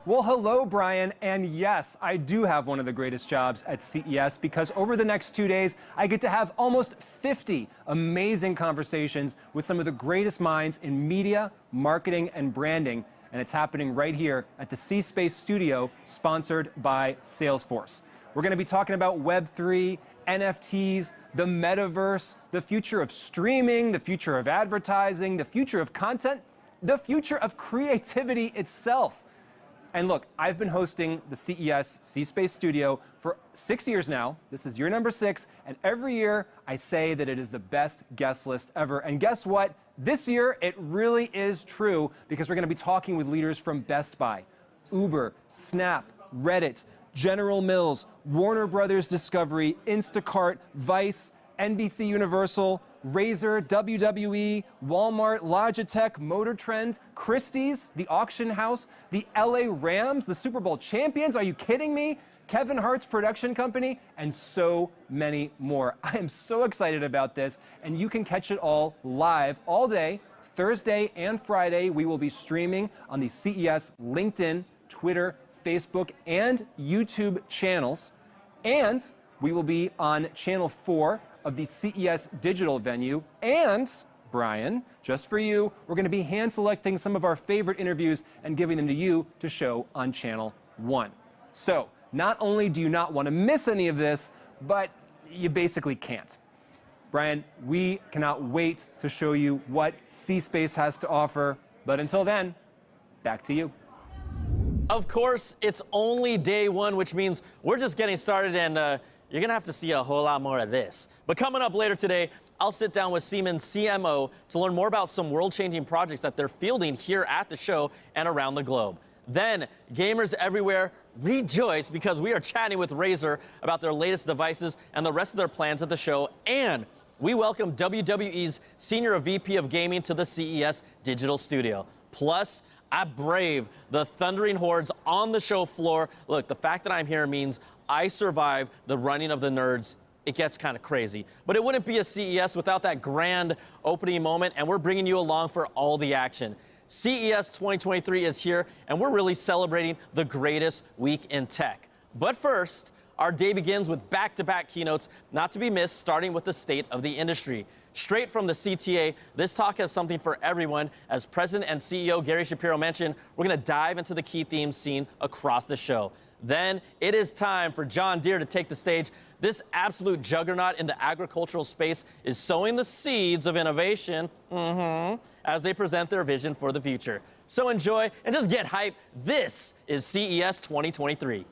Well, hello, Brian. And yes, I do have one of the greatest jobs at CES because over the next 2 days, I get to have almost 50 amazing conversations with some of the greatest minds in media, marketing, and branding. And it's happening right here at the C-Space studio, sponsored by Salesforce. We're going to be talking about Web3, NFTs, the metaverse, the future of streaming, the future of advertising, the future of content, the future of creativity itself. And look, I've been hosting the CES C-Space Studio for 6 years now. This is year number 6, and every year I say that it is the best guest list ever. And guess what? This year it really is true because we're going to be talking with leaders from Best Buy, Uber, Snap, Reddit, General Mills, Warner Brothers Discovery, Instacart, Vice, NBC Universal, Razer, WWE, Walmart, Logitech, Motor Trend, Christie's, the Auction House, the LA Rams, the Super Bowl champions, are you kidding me? Kevin Hart's production company, and so many more. I am so excited about this, and you can catch it all live all day, Thursday and Friday. We will be streaming on the CES LinkedIn, Twitter, Facebook, and YouTube channels, and we will be on Channel 4 of the CES digital venue. And, Brian, just for you, we're going to be hand selecting some of our favorite interviews and giving them to you to show on Channel 1. So, not only do you not want to miss any of this, but you basically can't. Brian, we cannot wait to show you what C-Space has to offer. But until then, back to you. Of course, it's only day one, which means we're just getting started, and you're going to have to see a whole lot more of this. But coming up later today, I'll sit down with Siemens CMO to learn more about some world-changing projects that they're fielding here at the show and around the globe. Then, gamers everywhere, rejoice because we are chatting with Razer about their latest devices and the rest of their plans at the show. And we welcome WWE's Senior VP of Gaming to the CES Digital Studio. Plus, I brave the thundering hordes on the show floor. Look, the fact that I'm here means I survived the running of the nerds. It gets kind of crazy. But it wouldn't be a CES without that grand opening moment, and we're bringing you along for all the action. CES 2023 is here, and we're really celebrating the greatest week in tech. But first, our day begins with back-to-back keynotes, not to be missed, starting with the state of the industry. Straight from the CTA, this talk has something for everyone. As President and CEO Gary Shapiro mentioned, we're going to dive into the key themes seen across the show. Then it is time for John Deere to take the stage. This absolute juggernaut in the agricultural space is sowing the seeds of innovation as they present their vision for the future. So enjoy and just get hyped. This is CES 2023.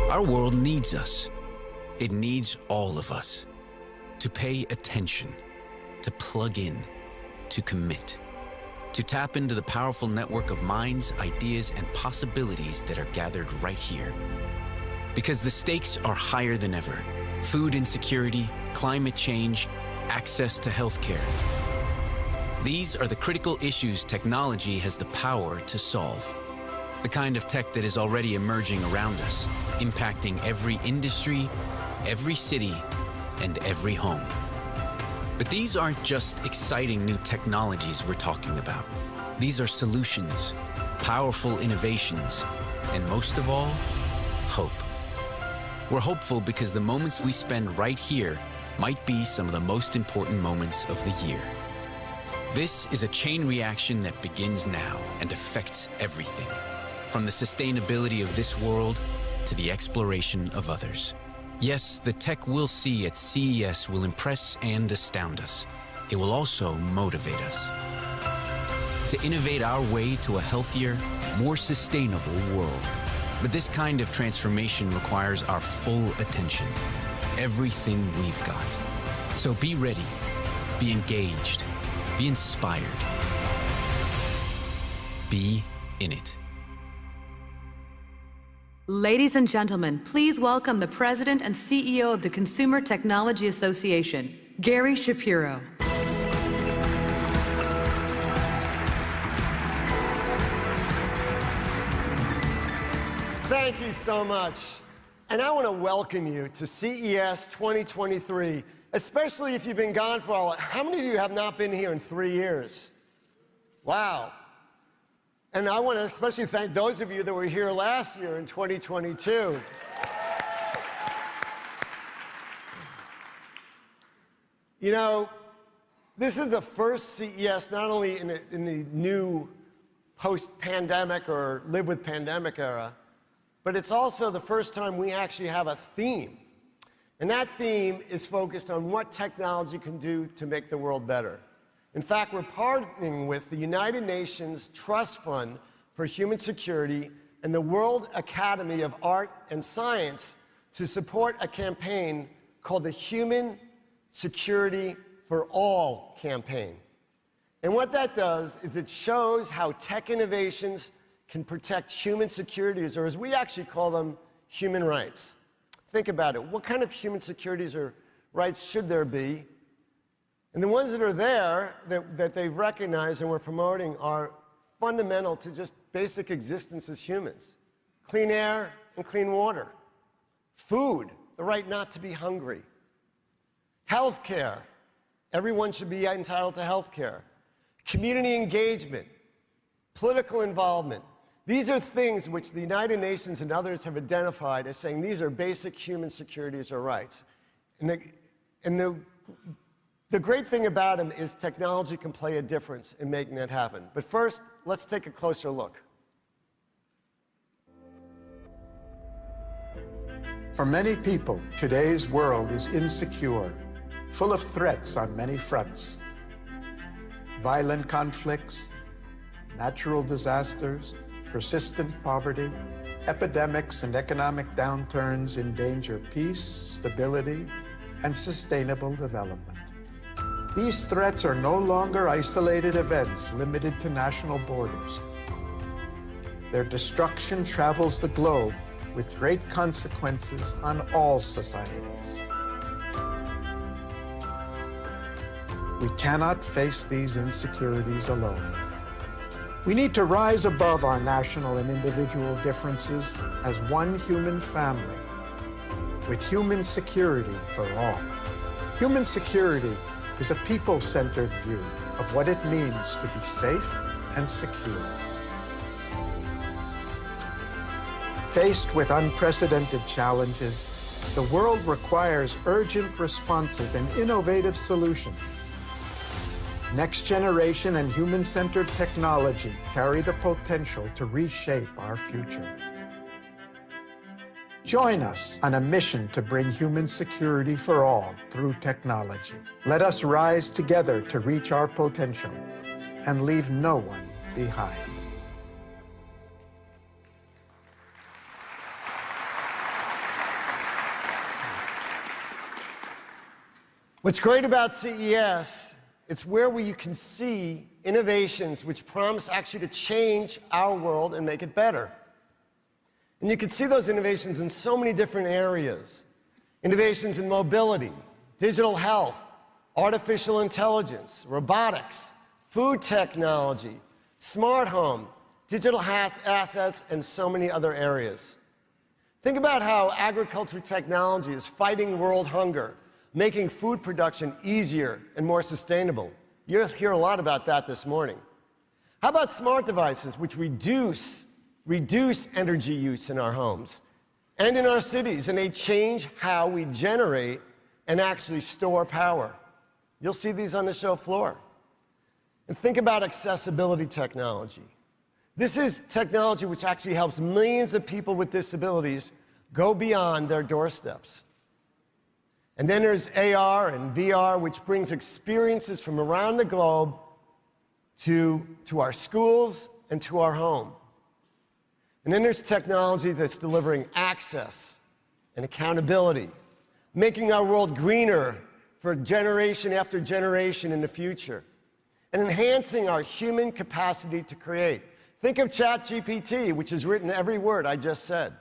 Our world needs us. It needs all of us to pay attention, to plug in, to commit, to tap into the powerful network of minds, ideas, and possibilities that are gathered right here. Because the stakes are higher than ever. Food insecurity, climate change, access to healthcare. These are the critical issues technology has the power to solve. The kind of tech that is already emerging around us, impacting every industry, every city, and every home. But these aren't just exciting new technologies we're talking about. These are solutions, powerful innovations, and most of all, hope. We're hopeful because the moments we spend right here might be some of the most important moments of the year. This is a chain reaction that begins now and affects everything, from the sustainability of this world to the exploration of others. Yes, the tech we'll see at CES will impress and astound us. It will also motivate us to innovate our way to a healthier, more sustainable world. But this kind of transformation requires our full attention, everything we've got. So be ready, be engaged, be inspired, be in it. Ladies and gentlemen, please welcome the President and CEO of the Consumer Technology Association, Gary Shapiro. Thank you so much. And I want to welcome you to CES 2023, especially if you've been gone for all. How many of you have not been here in 3 years? Wow. And I want to especially thank those of you that were here last year in 2022. You know, this is the first CES, not only in the new post-pandemic or live with pandemic era, but it's also the first time we actually have a theme. And that theme is focused on what technology can do to make the world better. In fact, we're partnering with the United Nations Trust Fund for Human Security and the World Academy of Art and Science to support a campaign called the Human Security for All campaign. And what that does is it shows how tech innovations can protect human securities, or as we actually call them, human rights. Think about it. What kind of human securities or rights should there be? And the ones that are there that they've recognized and we're promoting are fundamental to just basic existence as humans. Clean air and clean water. Food, the right not to be hungry. Health care, everyone should be entitled to health care. Community engagement, political involvement. These are things which the United Nations and others have identified as saying these are basic human securities or rights. And the great thing about them is technology can play a difference in making that happen. But first, let's take a closer look. For many people, today's world is insecure, full of threats on many fronts. Violent conflicts, natural disasters, persistent poverty, epidemics and economic downturns endanger peace, stability, and sustainable development. These threats are no longer isolated events limited to national borders. Their destruction travels the globe with great consequences on all societies. We cannot face these insecurities alone. We need to rise above our national and individual differences as one human family, with human security for all. Human security is a people-centered view of what it means to be safe and secure. Faced with unprecedented challenges, the world requires urgent responses and innovative solutions. Next-generation and human-centered technology carry the potential to reshape our future. Join us on a mission to bring human security for all through technology. Let us rise together to reach our potential and leave no one behind. What's great about CES, it's where you can see innovations which promise actually to change our world and make it better. And you can see those innovations in so many different areas. Innovations in mobility, digital health, artificial intelligence, robotics, food technology, smart home, digital assets, and so many other areas. Think about how agriculture technology is fighting world hunger, making food production easier and more sustainable. You'll hear a lot about that this morning. How about smart devices which reduce energy use in our homes and in our cities, and they change how we generate and actually store power? You'll see these on the show floor. And think about accessibility technology. This is technology which actually helps millions of people with disabilities go beyond their doorsteps. And then there's AR and VR, which brings experiences from around the globe to our schools and to our home. And then there's technology that's delivering access and accountability, making our world greener for generation after generation in the future, and enhancing our human capacity to create. Think of ChatGPT, which has written every word I just said.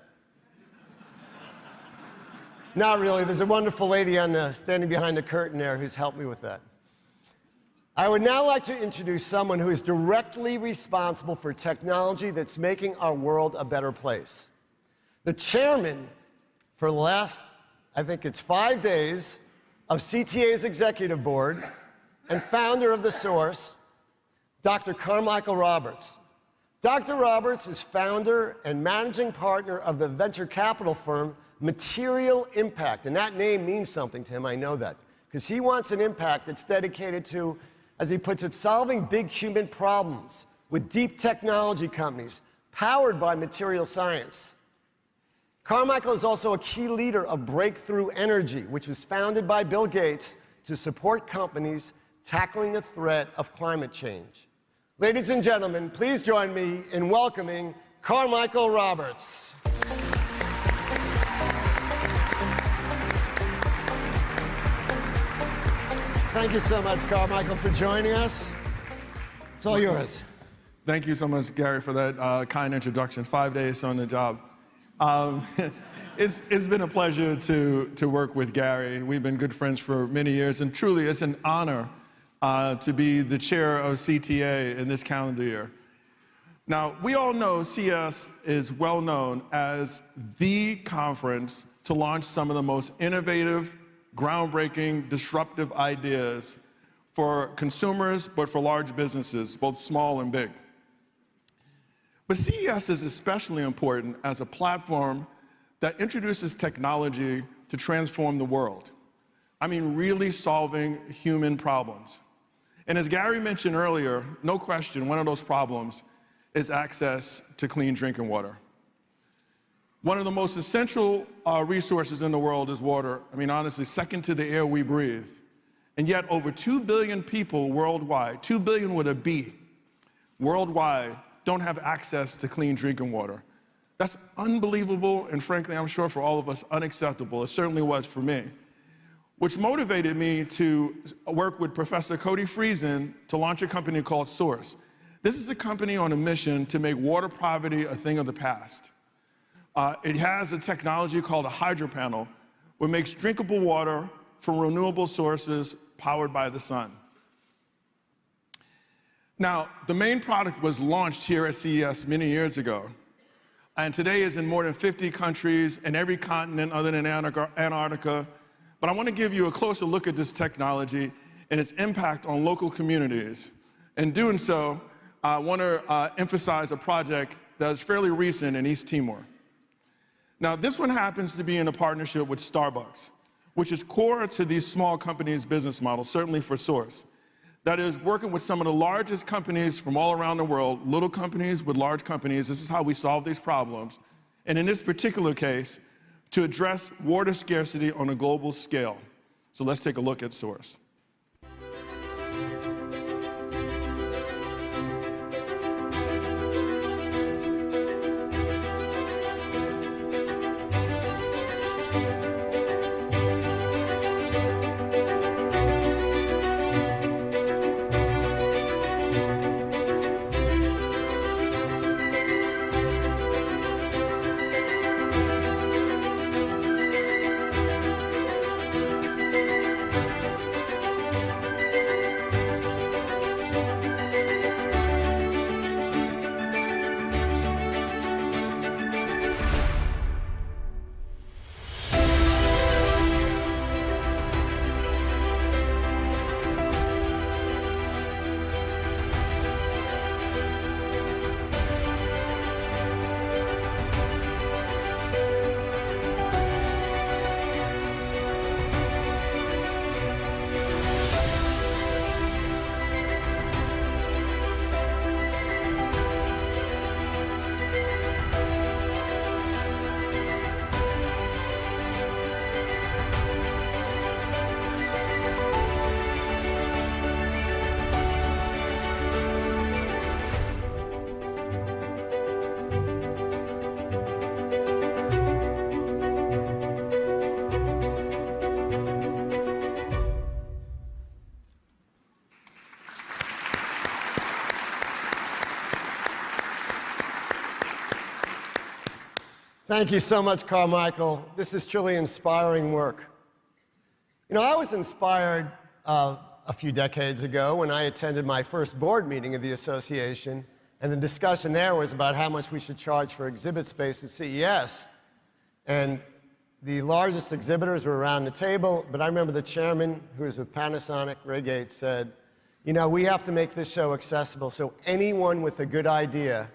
Not really. There's a wonderful lady standing behind the curtain there who's helped me with that. I would now like to introduce someone who is directly responsible for technology that's making our world a better place. The chairman for the last, I think it's 5 days, of CTA's executive board and founder of The Source, Dr. Carmichael Roberts. Dr. Roberts is founder and managing partner of the venture capital firm Material Impact, and that name means something to him, I know that, because he wants an impact that's dedicated to, as he puts it, solving big human problems with deep technology companies powered by material science. Carmichael is also a key leader of Breakthrough Energy, which was founded by Bill Gates to support companies tackling the threat of climate change. Ladies and gentlemen, please join me in welcoming Carmichael Roberts. Thank you so much, Carmichael, for joining us. It's all yours. Thank you so much, Gary, for that kind introduction. 5 days on the job. It's been a pleasure to work with Gary. We've been good friends for many years, and truly it's an honor to be the chair of CTA in this calendar year. Now, we all know CES is well known as the conference to launch some of the most innovative, groundbreaking, disruptive ideas for consumers, but for large businesses, both small and big. But CES is especially important as a platform that introduces technology to transform the world. I mean, really solving human problems. And as Gary mentioned earlier, no question, one of those problems is access to clean drinking water. One of the most essential resources in the world is water. I mean, honestly, second to the air we breathe. And yet over 2 billion people worldwide, 2 billion with a B, worldwide, don't have access to clean drinking water. That's unbelievable, and frankly, I'm sure for all of us, unacceptable. It certainly was for me. Which motivated me to work with Professor Cody Friesen to launch a company called Source. This is a company on a mission to make water poverty a thing of the past. It has a technology called a hydro panel, which makes drinkable water from renewable sources powered by the sun. Now, the main product was launched here at CES many years ago, and today is in more than 50 countries and every continent other than Antarctica. But I want to give you a closer look at this technology and its impact on local communities. In doing so, I want to emphasize a project that is fairly recent in East Timor. Now, this one happens to be in a partnership with Starbucks, which is core to these small companies' business models, certainly for Source. That is, working with some of the largest companies from all around the world, little companies with large companies. This is how we solve these problems. And in this particular case, to address water scarcity on a global scale. So let's take a look at Source. Thank you so much, Carmichael. This is truly inspiring work. You know, I was inspired a few decades ago when I attended my first board meeting of the association, and the discussion there was about how much we should charge for exhibit space at CES. And the largest exhibitors were around the table, but I remember the chairman, who was with Panasonic, Ray Gates, said, you know, we have to make this show accessible so anyone with a good idea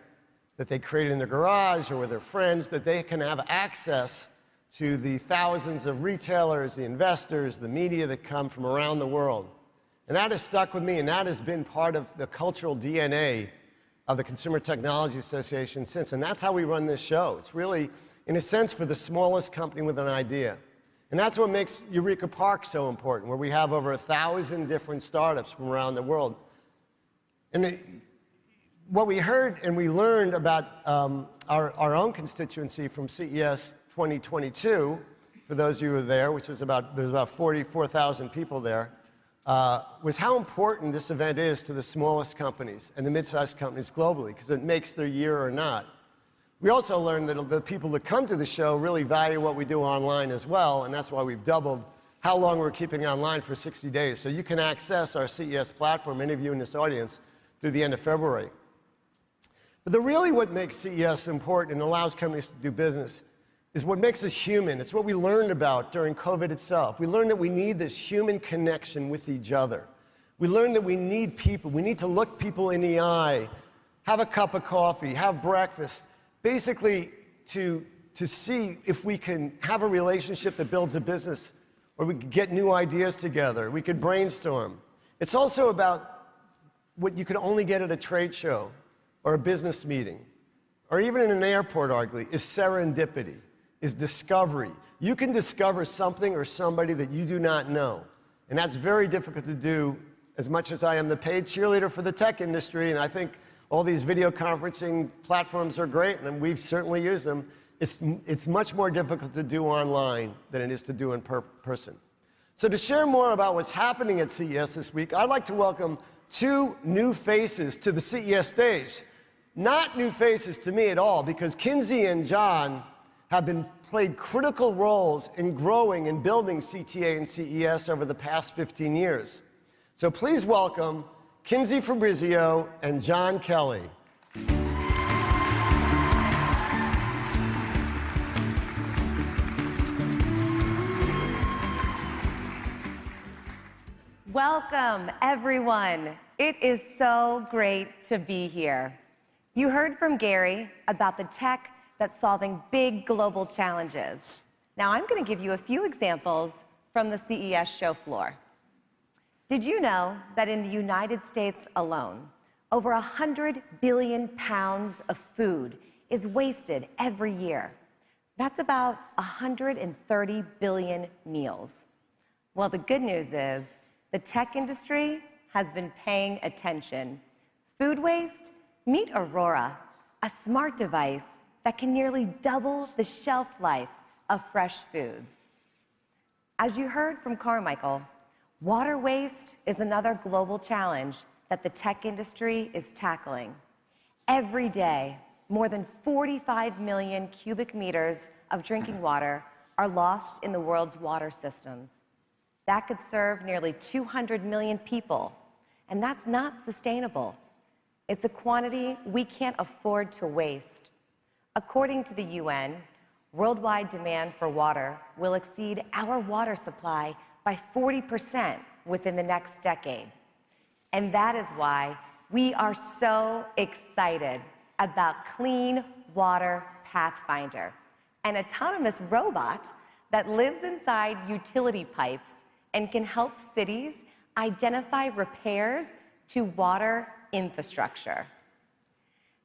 that they create in their garage or with their friends, that they can have access to the thousands of retailers, the investors, the media that come from around the world. And that has stuck with me, and that has been part of the cultural DNA of the Consumer Technology Association since. And that's how we run this show. It's really, in a sense, for the smallest company with an idea. And that's what makes Eureka Park so important, where we have over 1,000 different startups from around the world. And what we heard and we learned about our own constituency from CES 2022, for those of you who were there, which was there's about 44,000 people there, was how important this event is to the smallest companies and the mid-sized companies globally, because it makes their year or not. We also learned that the people that come to the show really value what we do online as well, and that's why we've doubled how long we're keeping it online for 60 days. So you can access our CES platform, many of you in this audience, through the end of February. But really what makes CES important and allows companies to do business is what makes us human. It's what we learned about during COVID itself. We learned that we need this human connection with each other. We learned that we need people. We need to look people in the eye, have a cup of coffee, have breakfast, basically to see if we can have a relationship that builds a business, or we can get new ideas together, we could brainstorm. It's also about what you can only get at a trade show or a business meeting, or even in an airport, arguably, is serendipity, is discovery. You can discover something or somebody that you do not know, and that's very difficult to do. As much as I am the paid cheerleader for the tech industry, and I think all these video conferencing platforms are great, and we've certainly used them, it's much more difficult to do online than it is to do in person. So to share more about what's happening at CES this week, I'd like to welcome two new faces to the CES stage. Not new faces to me at all, because Kinsey and John have played critical roles in growing and building CTA and CES over the past 15 years. So please welcome Kinsey Fabrizio and John Kelly. Welcome, everyone. It is so great to be here. You heard from Gary about the tech that's solving big global challenges. Now I'm going to give you a few examples from the CES show floor. Did you know that in the United States alone, over 100 billion pounds of food is wasted every year? That's about 130 billion meals. Well, the good news is the tech industry has been paying attention. Food waste? Meet Aurora, a smart device that can nearly double the shelf life of fresh foods. As you heard from Carmichael, water waste is another global challenge that the tech industry is tackling. Every day, more than 45 million cubic meters of drinking water are lost in the world's water systems. That could serve nearly 200 million people, and that's not sustainable. It's a quantity we can't afford to waste. According to the UN, worldwide demand for water will exceed our water supply by 40% within the next decade. And that is why we are so excited about Clean Water Pathfinder, an autonomous robot that lives inside utility pipes and can help cities identify repairs to water infrastructure.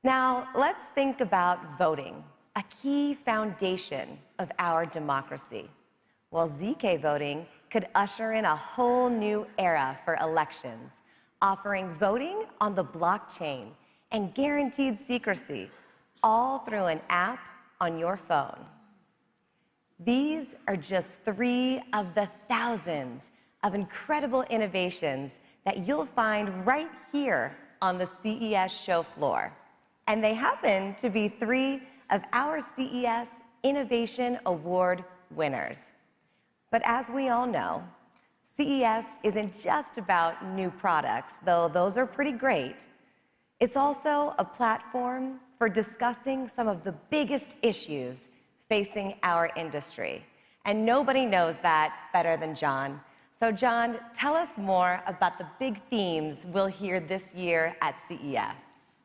Now, let's think about voting, a key foundation of our democracy. Well, ZK voting could usher in a whole new era for elections, offering voting on the blockchain and guaranteed secrecy, all through an app on your phone. These are just 3 of the thousands of incredible innovations that you'll find right here on the CES show floor. And they happen to be 3 of our CES Innovation Award winners. But as we all know, CES isn't just about new products, though those are pretty great. It's also a platform for discussing some of the biggest issues facing our industry. And nobody knows that better than John. So John, tell us more about the big themes we'll hear this year at CES.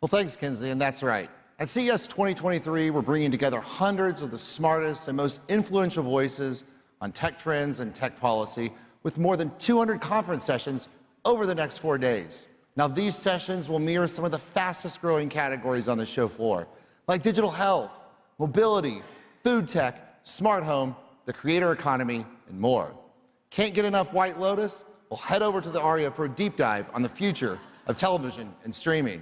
Well, thanks, Kinsey, and that's right. At CES 2023, we're bringing together hundreds of the smartest and most influential voices on tech trends and tech policy, with more than 200 conference sessions over the next 4 days. Now, these sessions will mirror some of the fastest growing categories on the show floor, like digital health, mobility, food tech, smart home, the creator economy, and more. Can't get enough White Lotus? Well, head over to the ARIA for a deep dive on the future of television and streaming.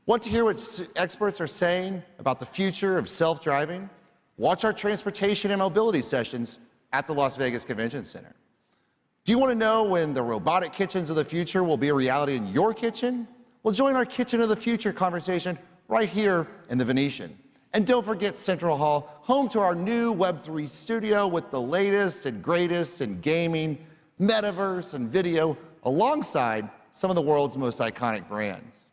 Want to hear what experts are saying about the future of self-driving? Watch our transportation and mobility sessions at the Las Vegas Convention Center. Do you want to know when the robotic kitchens of the future will be a reality in your kitchen? Well, join our Kitchen of the Future conversation right here in the Venetian. And don't forget Central Hall, home to our new Web3 studio with the latest and greatest in gaming, metaverse, and video, alongside some of the world's most iconic brands.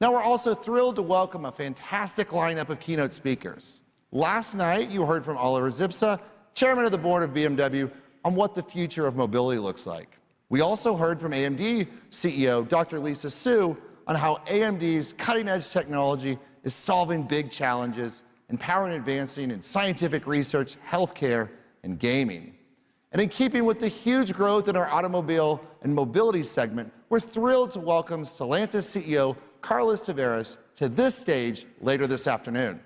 Now, we're also thrilled to welcome a fantastic lineup of keynote speakers. Last night, you heard from Oliver Zipse, chairman of the board of BMW, on what the future of mobility looks like. We also heard from AMD CEO Dr. Lisa Su on how AMD's cutting-edge technology is solving big challenges, empowering and advancing in scientific research, healthcare, and gaming. And in keeping with the huge growth in our automobile and mobility segment, we're thrilled to welcome Stellantis CEO Carlos Tavares to this stage later this afternoon.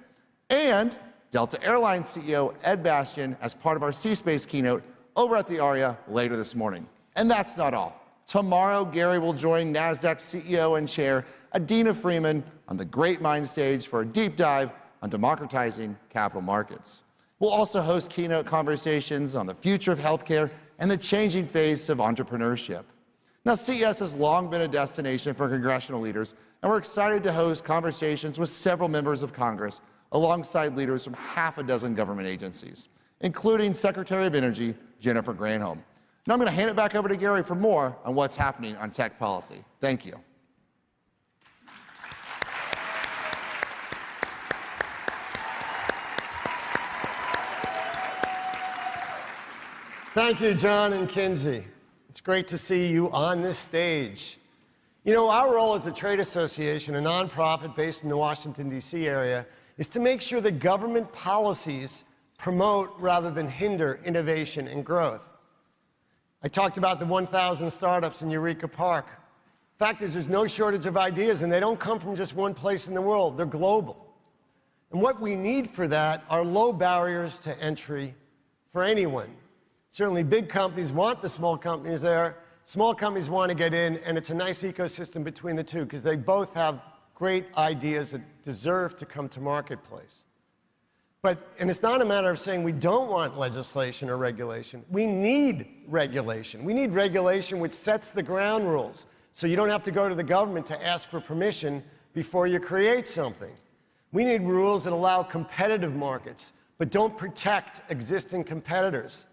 And Delta Airlines CEO Ed Bastian as part of our C-Space keynote over at the ARIA later this morning. And that's not all. Tomorrow, Gary will join NASDAQ CEO and Chair Adina Freeman on the Great Mind stage for a deep dive on democratizing capital markets. We'll also host keynote conversations on the future of healthcare and the changing face of entrepreneurship. Now, CES has long been a destination for congressional leaders, and we're excited to host conversations with several members of Congress alongside leaders from half a dozen government agencies, including Secretary of Energy Jennifer Granholm. Now I'm going to hand it back over to Gary for more on what's happening on tech policy. Thank you. Thank you, John and Kinsey. It's great to see you on this stage. You know, our role as a trade association, a nonprofit based in the Washington, D.C. area, is to make sure that government policies promote rather than hinder innovation and growth. I talked about the 1,000 startups in Eureka Park. Fact is, there's no shortage of ideas, and they don't come from just one place in the world. They're global. And what we need for that are low barriers to entry for anyone. Certainly, big companies want the small companies there. Small companies want to get in, and it's a nice ecosystem between the two because they both have great ideas that deserve to come to marketplace. And it's not a matter of saying we don't want legislation or regulation. We need regulation. We need regulation which sets the ground rules, so you don't have to go to the government to ask for permission before you create something. We need rules that allow competitive markets, but don't protect existing competitors.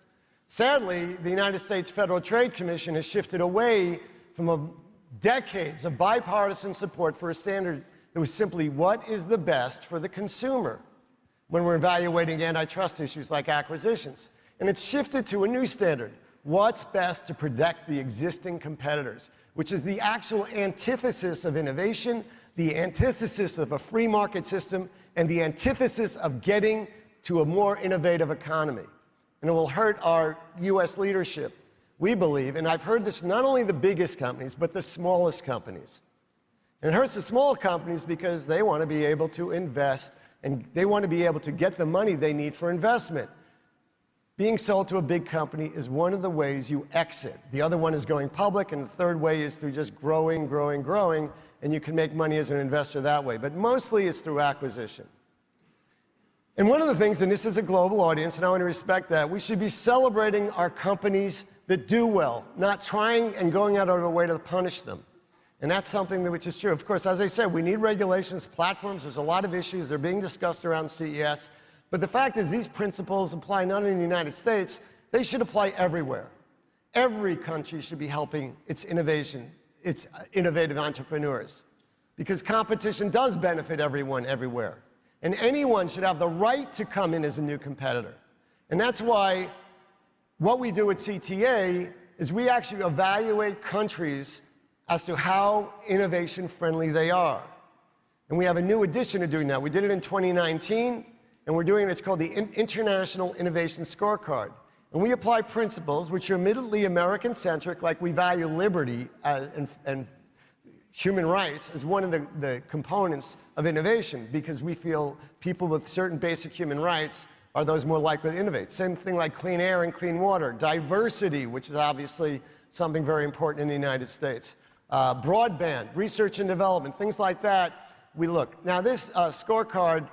Sadly, the United States Federal Trade Commission has shifted away from decades of bipartisan support for a standard that was simply what is the best for the consumer when we're evaluating antitrust issues like acquisitions. And it's shifted to a new standard, what's best to protect the existing competitors, which is the actual antithesis of innovation, the antithesis of a free market system, and the antithesis of getting to a more innovative economy. And it will hurt our U.S. leadership, we believe, and I've heard this from not only the biggest companies, but the smallest companies. And it hurts the small companies because they want to be able to invest and they want to be able to get the money they need for investment. Being sold to a big company is one of the ways you exit. The other one is going public, and the third way is through just growing, and you can make money as an investor that way. But mostly it's through acquisition. And one of the things, and this is a global audience, and I want to respect that, we should be celebrating our companies that do well, not trying and going out of our way to punish them. And that's something which is true. Of course, as I said, we need regulations, platforms. There's a lot of issues. They're being discussed around CES. But the fact is, these principles apply not only in the United States, they should apply everywhere. Every country should be helping its innovation, its innovative entrepreneurs, because competition does benefit everyone everywhere. And anyone should have the right to come in as a new competitor. And that's why what we do at CTA is we actually evaluate countries as to how innovation-friendly they are. And we have a new addition to doing that. We did it in 2019, and we're doing it. It's called the International Innovation Scorecard. And we apply principles which are admittedly American-centric, like we value liberty and human rights as one of the components of innovation, because we feel people with certain basic human rights are those more likely to innovate. Same thing like clean air and clean water. Diversity, which is obviously something very important in the United States. Broadband, research and development, things like that, we look. Now this scorecard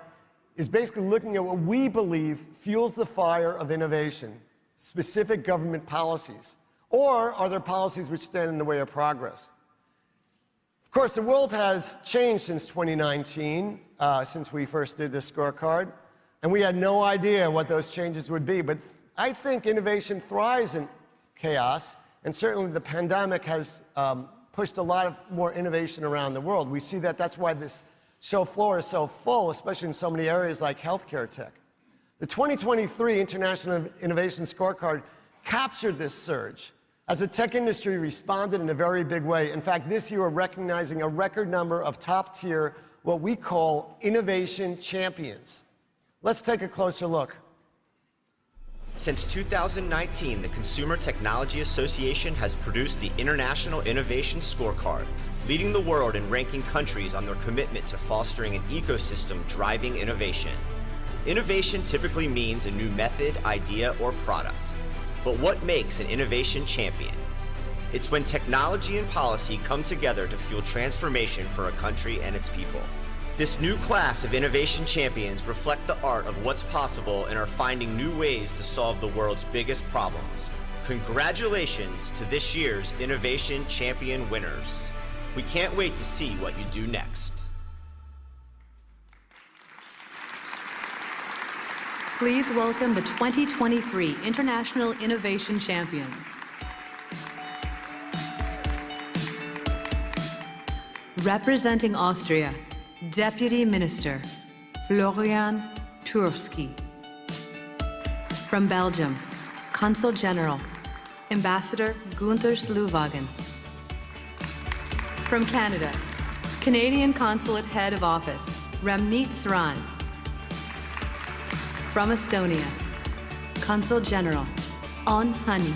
is basically looking at what we believe fuels the fire of innovation, specific government policies, or are there policies which stand in the way of progress? Of course, the world has changed since 2019, since we first did this scorecard, and we had no idea what those changes would be. But I think innovation thrives in chaos, and certainly the pandemic has pushed a lot of more innovation around the world. We see that. That's why this show floor is so full, especially in so many areas like healthcare tech. The 2023 International Innovation Scorecard captured this surge as the tech industry responded in a very big way. In fact, this year we're recognizing a record number of top-tier, what we call innovation champions. Let's take a closer look. Since 2019, the Consumer Technology Association has produced the International Innovation Scorecard, leading the world in ranking countries on their commitment to fostering an ecosystem driving innovation. Innovation typically means a new method, idea, or product. But what makes an innovation champion? It's when technology and policy come together to fuel transformation for a country and its people. This new class of innovation champions reflect the art of what's possible and are finding new ways to solve the world's biggest problems. Congratulations to this year's Innovation Champion winners. We can't wait to see what you do next. Please welcome the 2023 International Innovation Champions. Representing Austria, Deputy Minister Florian Turski. From Belgium, Consul General Ambassador Gunther Sluwagen. From Canada, Canadian Consulate Head of Office Ramneet Saran. From Estonia, Consul General On Hani.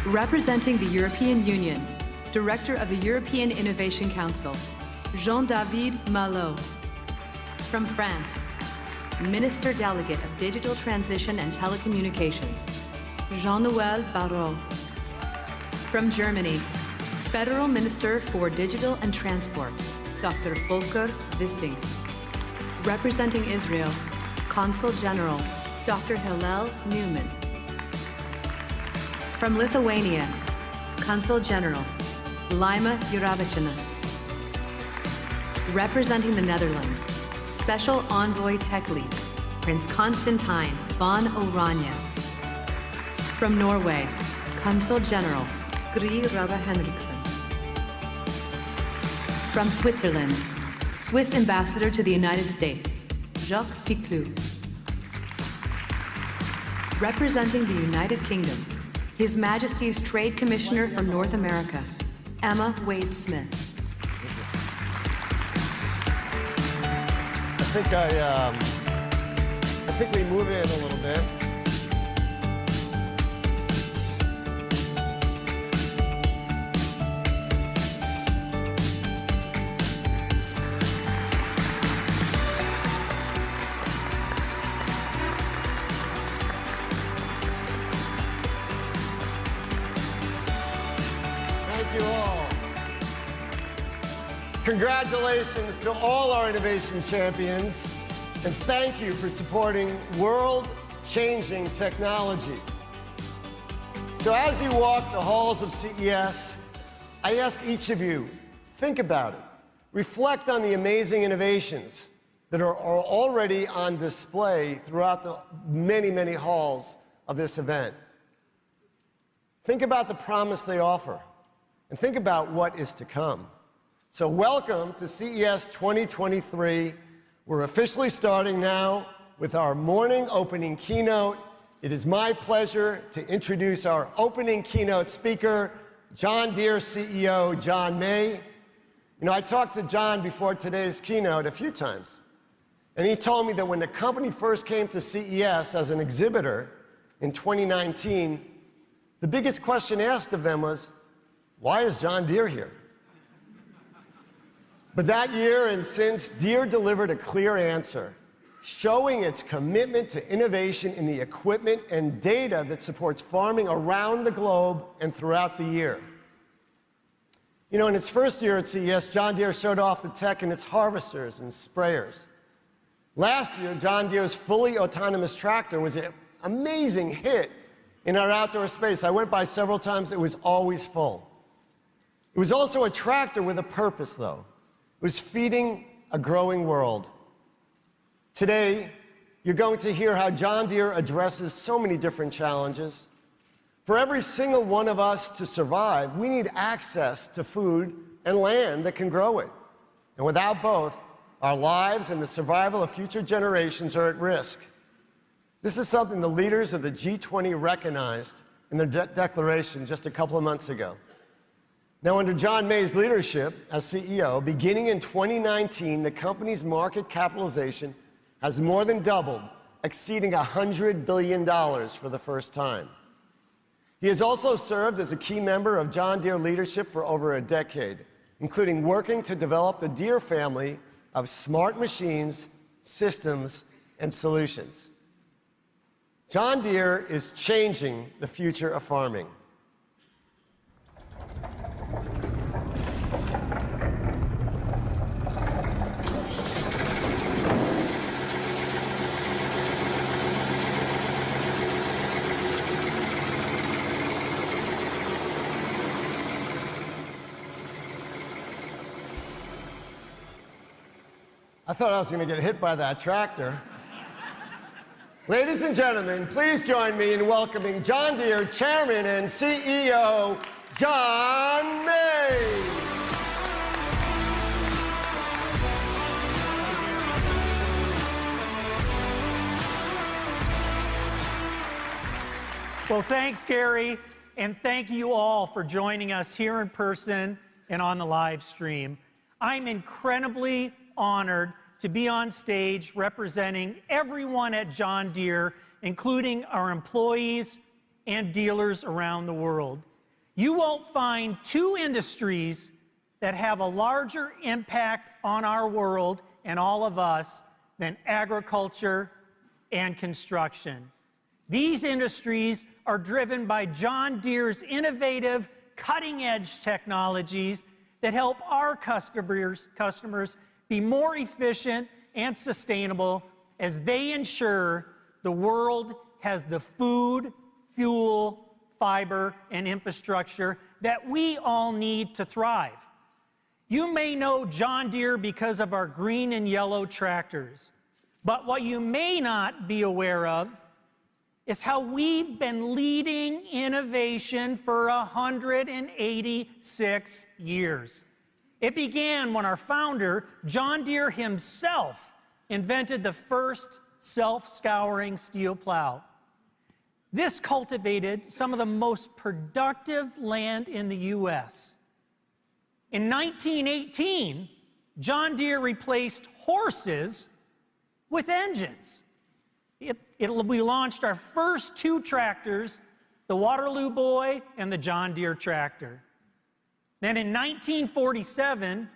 Representing the European Union, Director of the European Innovation Council, Jean-David Malo. From France, Minister Delegate of Digital Transition and Telecommunications, Jean-Noël Barrot. From Germany, Federal Minister for Digital and Transport, Dr. Volker Wissing. Representing Israel, Consul General, Dr. Hillel Newman. From Lithuania, Consul General, Laima Juravichina. Representing the Netherlands, Special Envoy Tech Lead, Prince Constantine von Oranje. From Norway, Consul General, Gry Rava Henriksen. From Switzerland, Swiss Ambassador to the United States, Jacques Piclou. Representing the United Kingdom, His Majesty's Trade Commissioner for North America, Emma Wade-Smith. I think we move in a little bit. Thank you all. Congratulations to all our innovation champions, and thank you for supporting world-changing technology. So as you walk the halls of CES, I ask each of you, think about it. Reflect on the amazing innovations that are already on display throughout the many, many halls of this event. Think about the promise they offer, and think about what is to come. So welcome to CES 2023. We're officially starting now with our morning opening keynote. It is my pleasure to introduce our opening keynote speaker, John Deere CEO John May. You know, I talked to John before today's keynote a few times, and he told me that when the company first came to CES as an exhibitor in 2019, the biggest question asked of them was, why is John Deere here? But that year and since, Deere delivered a clear answer, showing its commitment to innovation in the equipment and data that supports farming around the globe and throughout the year. You know, in its first year at CES, John Deere showed off the tech in its harvesters and sprayers. Last year, John Deere's fully autonomous tractor was an amazing hit in our outdoor space. I went by several times, it was always full. It was also a tractor with a purpose, though. It was feeding a growing world. Today, you're going to hear how John Deere addresses so many different challenges. For every single one of us to survive, we need access to food and land that can grow it. And without both, our lives and the survival of future generations are at risk. This is something the leaders of the G20 recognized in their declaration just a couple of months ago. Now, under John May's leadership as CEO, beginning in 2019, the company's market capitalization has more than doubled, exceeding $100 billion for the first time. He has also served as a key member of John Deere leadership for over a decade, including working to develop the Deere family of smart machines, systems, and solutions. John Deere is changing the future of farming. I thought I was going to get hit by that tractor. Ladies and gentlemen, please join me in welcoming John Deere Chairman and CEO, John May. Well, thanks, Gary, and thank you all for joining us here in person and on the live stream. I'm incredibly honored to be on stage representing everyone at John Deere, including our employees and dealers around the world. You won't find two industries that have a larger impact on our world and all of us than agriculture and construction. These industries are driven by John Deere's innovative, cutting-edge technologies that help our customers be more efficient and sustainable as they ensure the world has the food, fuel, fiber, and infrastructure that we all need to thrive. You may know John Deere because of our green and yellow tractors, but what you may not be aware of is how we've been leading innovation for 186 years. It began when our founder, John Deere himself, invented the first self-scouring steel plow. This cultivated some of the most productive land in the U.S. In 1918, John Deere replaced horses with engines. We launched our first two tractors, the Waterloo Boy and the John Deere tractor. Then in 1947,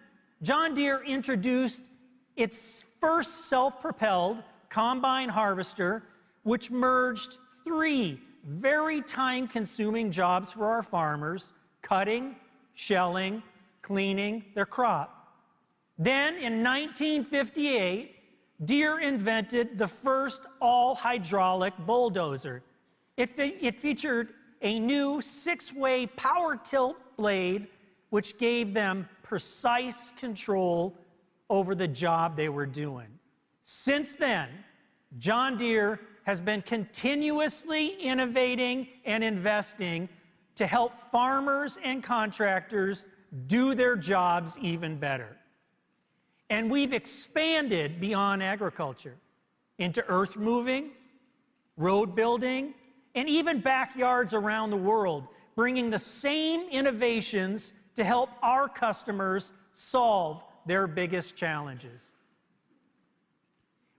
John Deere introduced its first self-propelled combine harvester, which merged three very time-consuming jobs for our farmers: cutting, shelling, cleaning their crop. Then in 1958, Deere invented the first all-hydraulic bulldozer. It featured a new six-way power tilt blade, which gave them precise control over the job they were doing. Since then, John Deere has been continuously innovating and investing to help farmers and contractors do their jobs even better. And we've expanded beyond agriculture into earth moving, road building, and even backyards around the world, bringing the same innovations to help our customers solve their biggest challenges.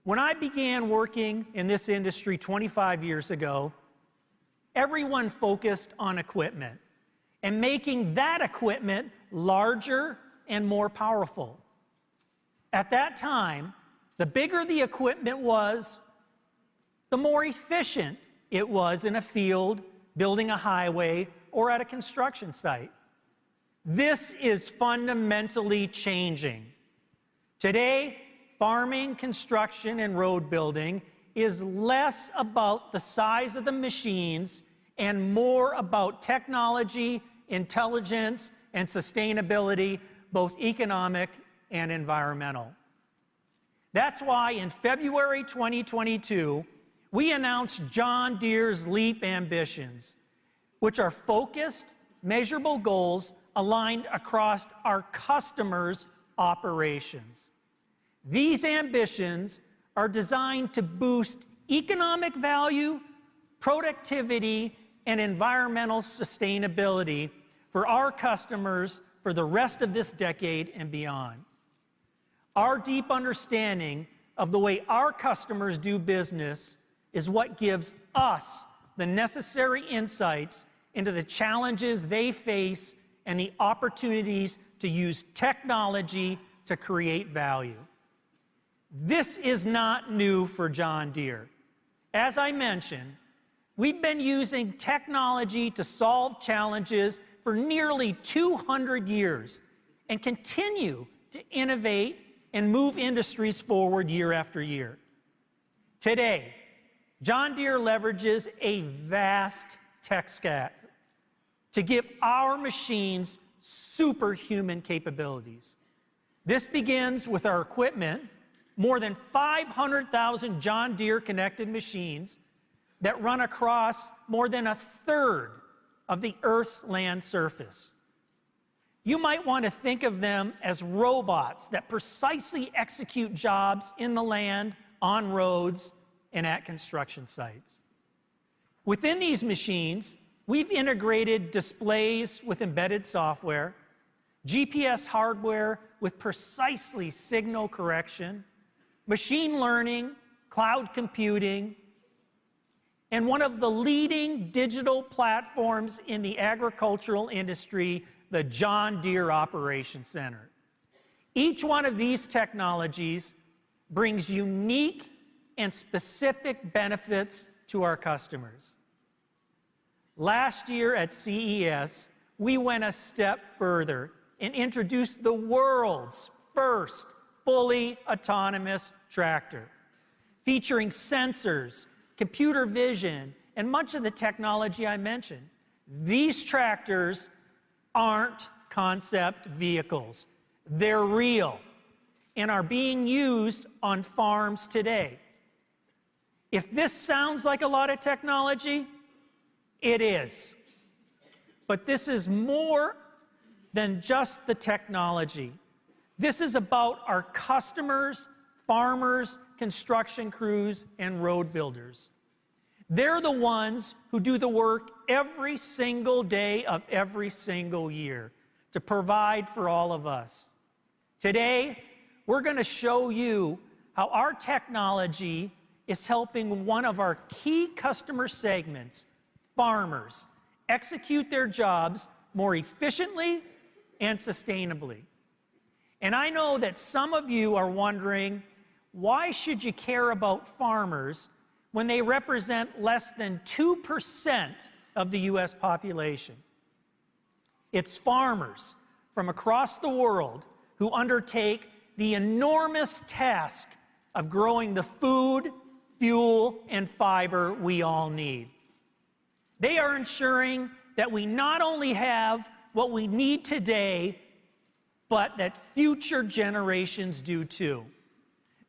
When I began working in this industry 25 years ago, everyone focused on equipment and making that equipment larger and more powerful. At that time, the bigger the equipment was, the more efficient it was in a field, building a highway, or at a construction site. This is fundamentally changing. Today, farming, construction, and road building is less about the size of the machines and more about technology, intelligence, and sustainability, both economic and environmental. That's why in February 2022, we announced John Deere's LEAP ambitions, which are focused, measurable goals aligned across our customers' operations. These ambitions are designed to boost economic value, productivity, and environmental sustainability for our customers for the rest of this decade and beyond. Our deep understanding of the way our customers do business is what gives us the necessary insights into the challenges they face and the opportunities to use technology to create value. This is not new for John Deere. As I mentioned, we've been using technology to solve challenges for nearly 200 years and continue to innovate and move industries forward year after year. Today, John Deere leverages a vast tech stack to give our machines superhuman capabilities. This begins with our equipment, more than 500,000 John Deere connected machines that run across more than a third of the Earth's land surface. You might want to think of them as robots that precisely execute jobs in the land, on roads, and at construction sites. Within these machines, we've integrated displays with embedded software, GPS hardware with precisely signal correction, machine learning, cloud computing, and one of the leading digital platforms in the agricultural industry, the John Deere Operations Center. Each one of these technologies brings unique and specific benefits to our customers. Last year at CES, we went a step further and introduced the world's first fully autonomous tractor, featuring sensors, computer vision, and much of the technology I mentioned. These tractors aren't concept vehicles. They're real and are being used on farms today. If this sounds like a lot of technology, it is. But this is more than just the technology. This is about our customers, farmers, construction crews, and road builders. They're the ones who do the work every single day of every single year to provide for all of us. Today, we're going to show you how our technology is helping one of our key customer segments, farmers, execute their jobs more efficiently and sustainably. And I know that some of you are wondering, why should you care about farmers when they represent less than 2% of the US population? It's farmers from across the world who undertake the enormous task of growing the food, fuel, and fiber we all need. They are ensuring that we not only have what we need today, but that future generations do too.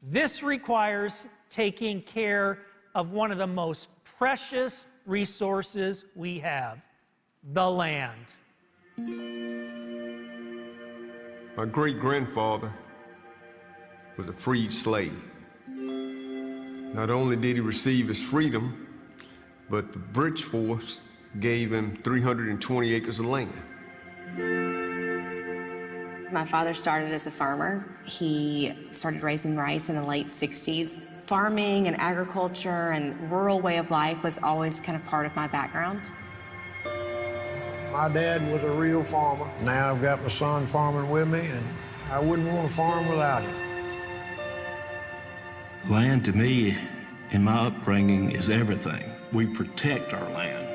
This requires taking care of one of the most precious resources we have, the land. My great-grandfather was a freed slave. Not only did he receive his freedom, but the British force gave him 320 acres of land. My father started as a farmer. He started raising rice in the late 60s. Farming and agriculture and rural way of life was always kind of part of my background. My dad was a real farmer. Now I've got my son farming with me, and I wouldn't want to farm without him. Land to me, in my upbringing, is everything. We protect our land.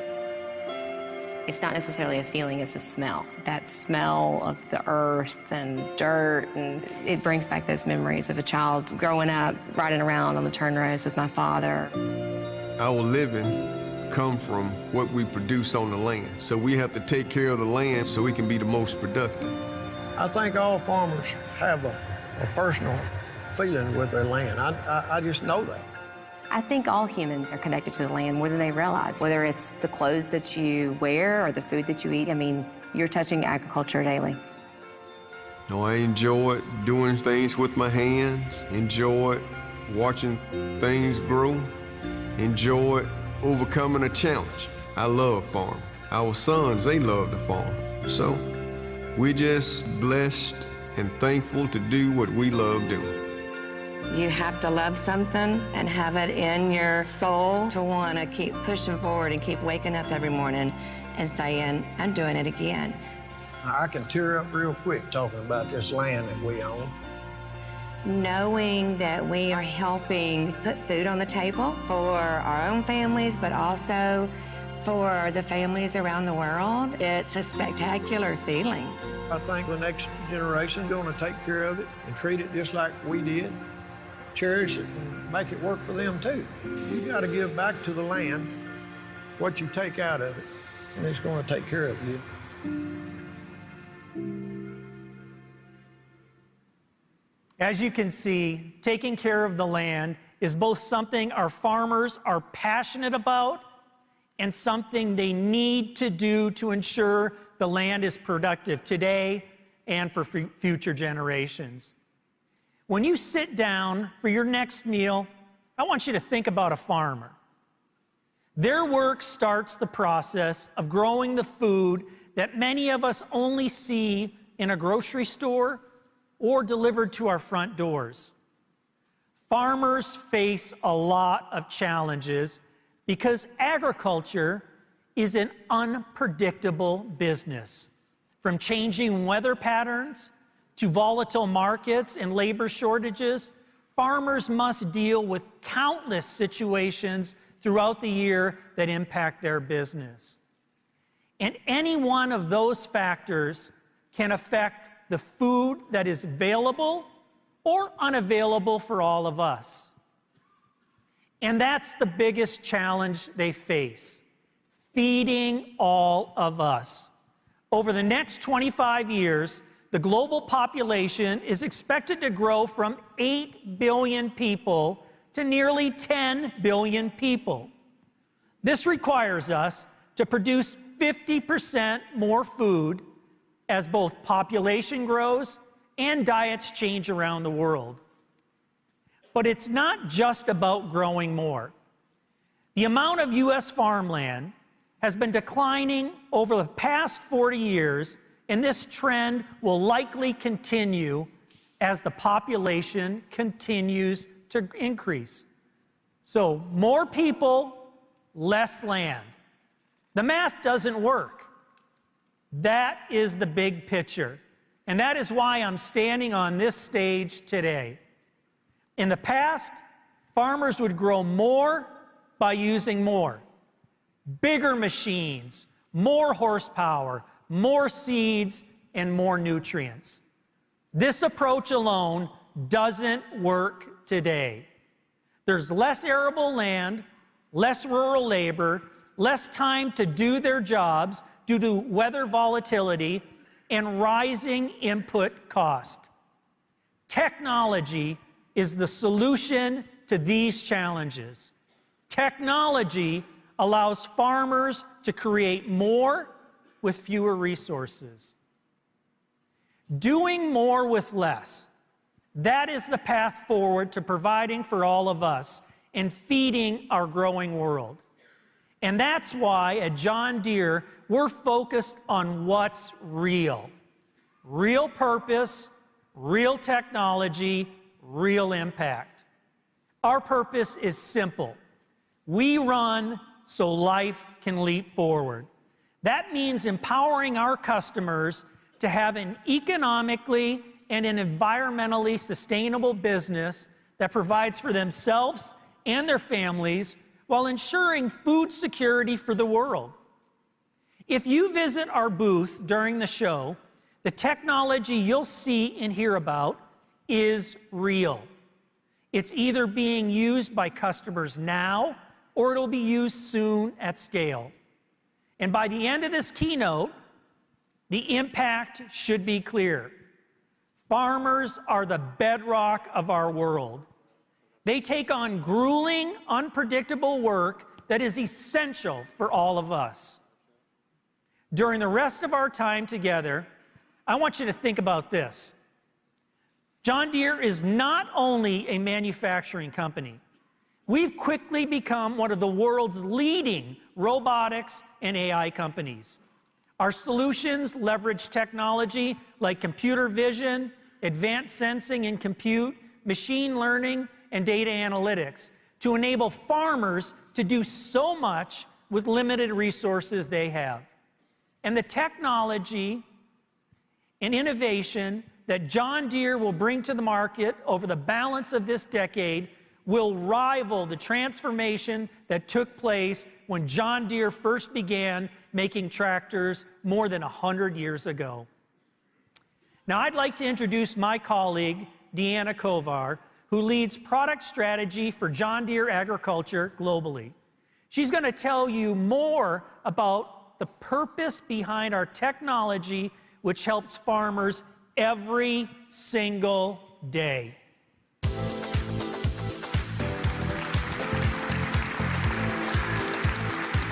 It's not necessarily a feeling, it's a smell. That smell of the earth and dirt, and it brings back those memories of a child growing up, riding around on the turn roads with my father. Our living come from what we produce on the land. So we have to take care of the land so we can be the most productive. I think all farmers have a personal feeling with their land. I just know that. I think all humans are connected to the land more than they realize. Whether it's the clothes that you wear or the food that you eat, I mean, you're touching agriculture daily. No, I enjoy doing things with my hands, enjoy watching things grow, enjoy overcoming a challenge. I love farming. Our sons, they love to farm. So we're just blessed and thankful to do what we love doing. You have to love something and have it in your soul to want to keep pushing forward and keep waking up every morning and saying, I'm doing it again. I can tear up real quick talking about this land that we own. Knowing that we are helping put food on the table for our own families, but also for the families around the world, it's a spectacular feeling. I think the next generation is going to take care of it and treat it just like we did. Cherish it and make it work for them too. You got to give back to the land what you take out of it, and it's going to take care of you. As you can see, taking care of the land is both something our farmers are passionate about and something they need to do to ensure the land is productive today and for future generations. When you sit down for your next meal, I want you to think about a farmer. Their work starts the process of growing the food that many of us only see in a grocery store or delivered to our front doors. Farmers face a lot of challenges because agriculture is an unpredictable business. From changing weather patterns to volatile markets and labor shortages, farmers must deal with countless situations throughout the year that impact their business. And any one of those factors can affect the food that is available or unavailable for all of us. And that's the biggest challenge they face, feeding all of us. Over the next 25 years, the global population is expected to grow from 8 billion people to nearly 10 billion people. This requires us to produce 50% more food as both population grows and diets change around the world. But it's not just about growing more. The amount of U.S. farmland has been declining over the past 40 years, and this trend will likely continue as the population continues to increase. So more people, less land. The math doesn't work. That is the big picture. And that is why I'm standing on this stage today. In the past, farmers would grow more by using more. Bigger machines, more horsepower, more seeds, and more nutrients. This approach alone doesn't work today. There's less arable land, less rural labor, less time to do their jobs due to weather volatility and rising input cost. Technology is the solution to these challenges. Technology allows farmers to create more with fewer resources. Doing more with less. That is the path forward to providing for all of us and feeding our growing world. And that's why at John Deere, we're focused on what's real. Real purpose, real technology, real impact. Our purpose is simple. We run so life can leap forward. That means empowering our customers to have an economically and an environmentally sustainable business that provides for themselves and their families while ensuring food security for the world. If you visit our booth during the show, the technology you'll see and hear about is real. It's either being used by customers now or it'll be used soon at scale. And by the end of this keynote, the impact should be clear. Farmers are the bedrock of our world. They take on grueling, unpredictable work that is essential for all of us. During the rest of our time together, I want you to think about this. John Deere is not only a manufacturing company. We've quickly become one of the world's leading robotics and AI companies. Our solutions leverage technology like computer vision, advanced sensing and compute, machine learning, and data analytics to enable farmers to do so much with limited resources they have. And the technology and innovation that John Deere will bring to the market over the balance of this decade will rival the transformation that took place when John Deere first began making tractors more than 100 years ago. Now, I'd like to introduce my colleague, Deanna Kovar, who leads product strategy for John Deere Agriculture globally. She's going to tell you more about the purpose behind our technology, which helps farmers every single day.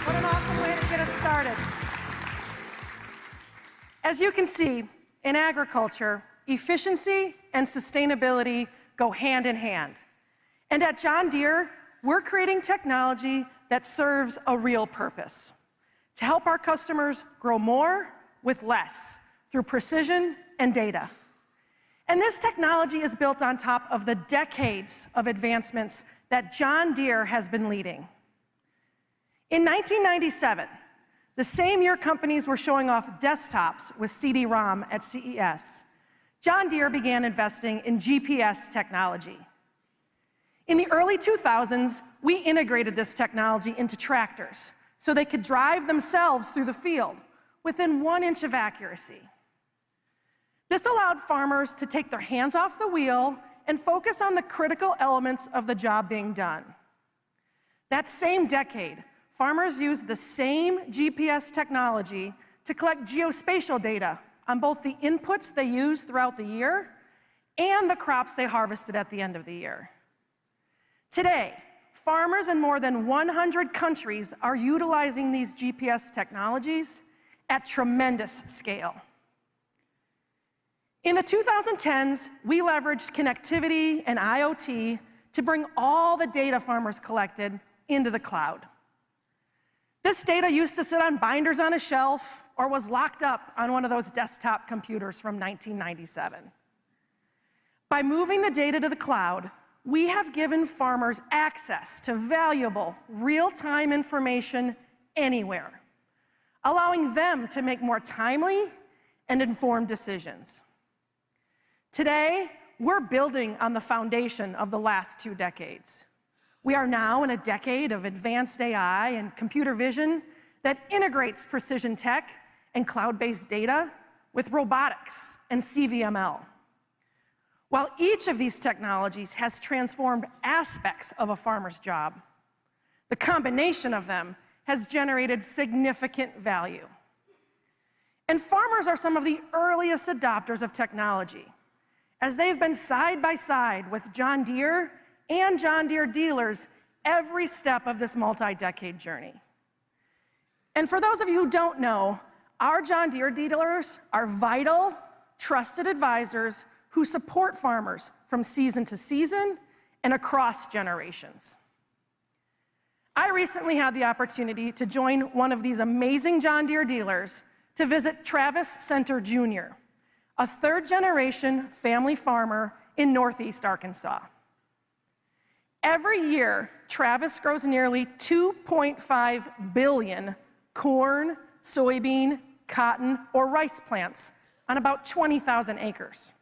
What an awesome way to get us started. As you can see, in agriculture, efficiency and sustainability go hand in hand. And at John Deere, we're creating technology that serves a real purpose: to help our customers grow more with less through precision and data. And this technology is built on top of the decades of advancements that John Deere has been leading. In 1997, the same year companies were showing off desktops with CD-ROM at CES, John Deere began investing in GPS technology. In the early 2000s, we integrated this technology into tractors so they could drive themselves through the field within 1 inch of accuracy. This allowed farmers to take their hands off the wheel and focus on the critical elements of the job being done. That same decade, farmers used the same GPS technology to collect geospatial data on both the inputs they used throughout the year and the crops they harvested at the end of the year. Today, farmers in more than 100 countries are utilizing these GPS technologies at tremendous scale. In the 2010s, we leveraged connectivity and IoT to bring all the data farmers collected into the cloud. This data used to sit on binders on a shelf or was locked up on one of those desktop computers from 1997. By moving the data to the cloud, we have given farmers access to valuable, real-time information anywhere, allowing them to make more timely and informed decisions. Today, we're building on the foundation of the last 2 decades. We are now in a decade of advanced AI and computer vision that integrates precision tech and cloud-based data with robotics and CVML. While each of these technologies has transformed aspects of a farmer's job, the combination of them has generated significant value. And farmers are some of the earliest adopters of technology. as they've been side by side with John Deere and John Deere dealers every step of this multi-decade journey. And for those of you who don't know, our John Deere dealers are vital, trusted advisors who support farmers from season to season and across generations. I recently had the opportunity to join one of these amazing John Deere dealers to visit Travis Center Jr., a third-generation family farmer in Northeast Arkansas. Every year, Travis grows nearly 2.5 billion corn, soybean, cotton, or rice plants on about 20,000 acres.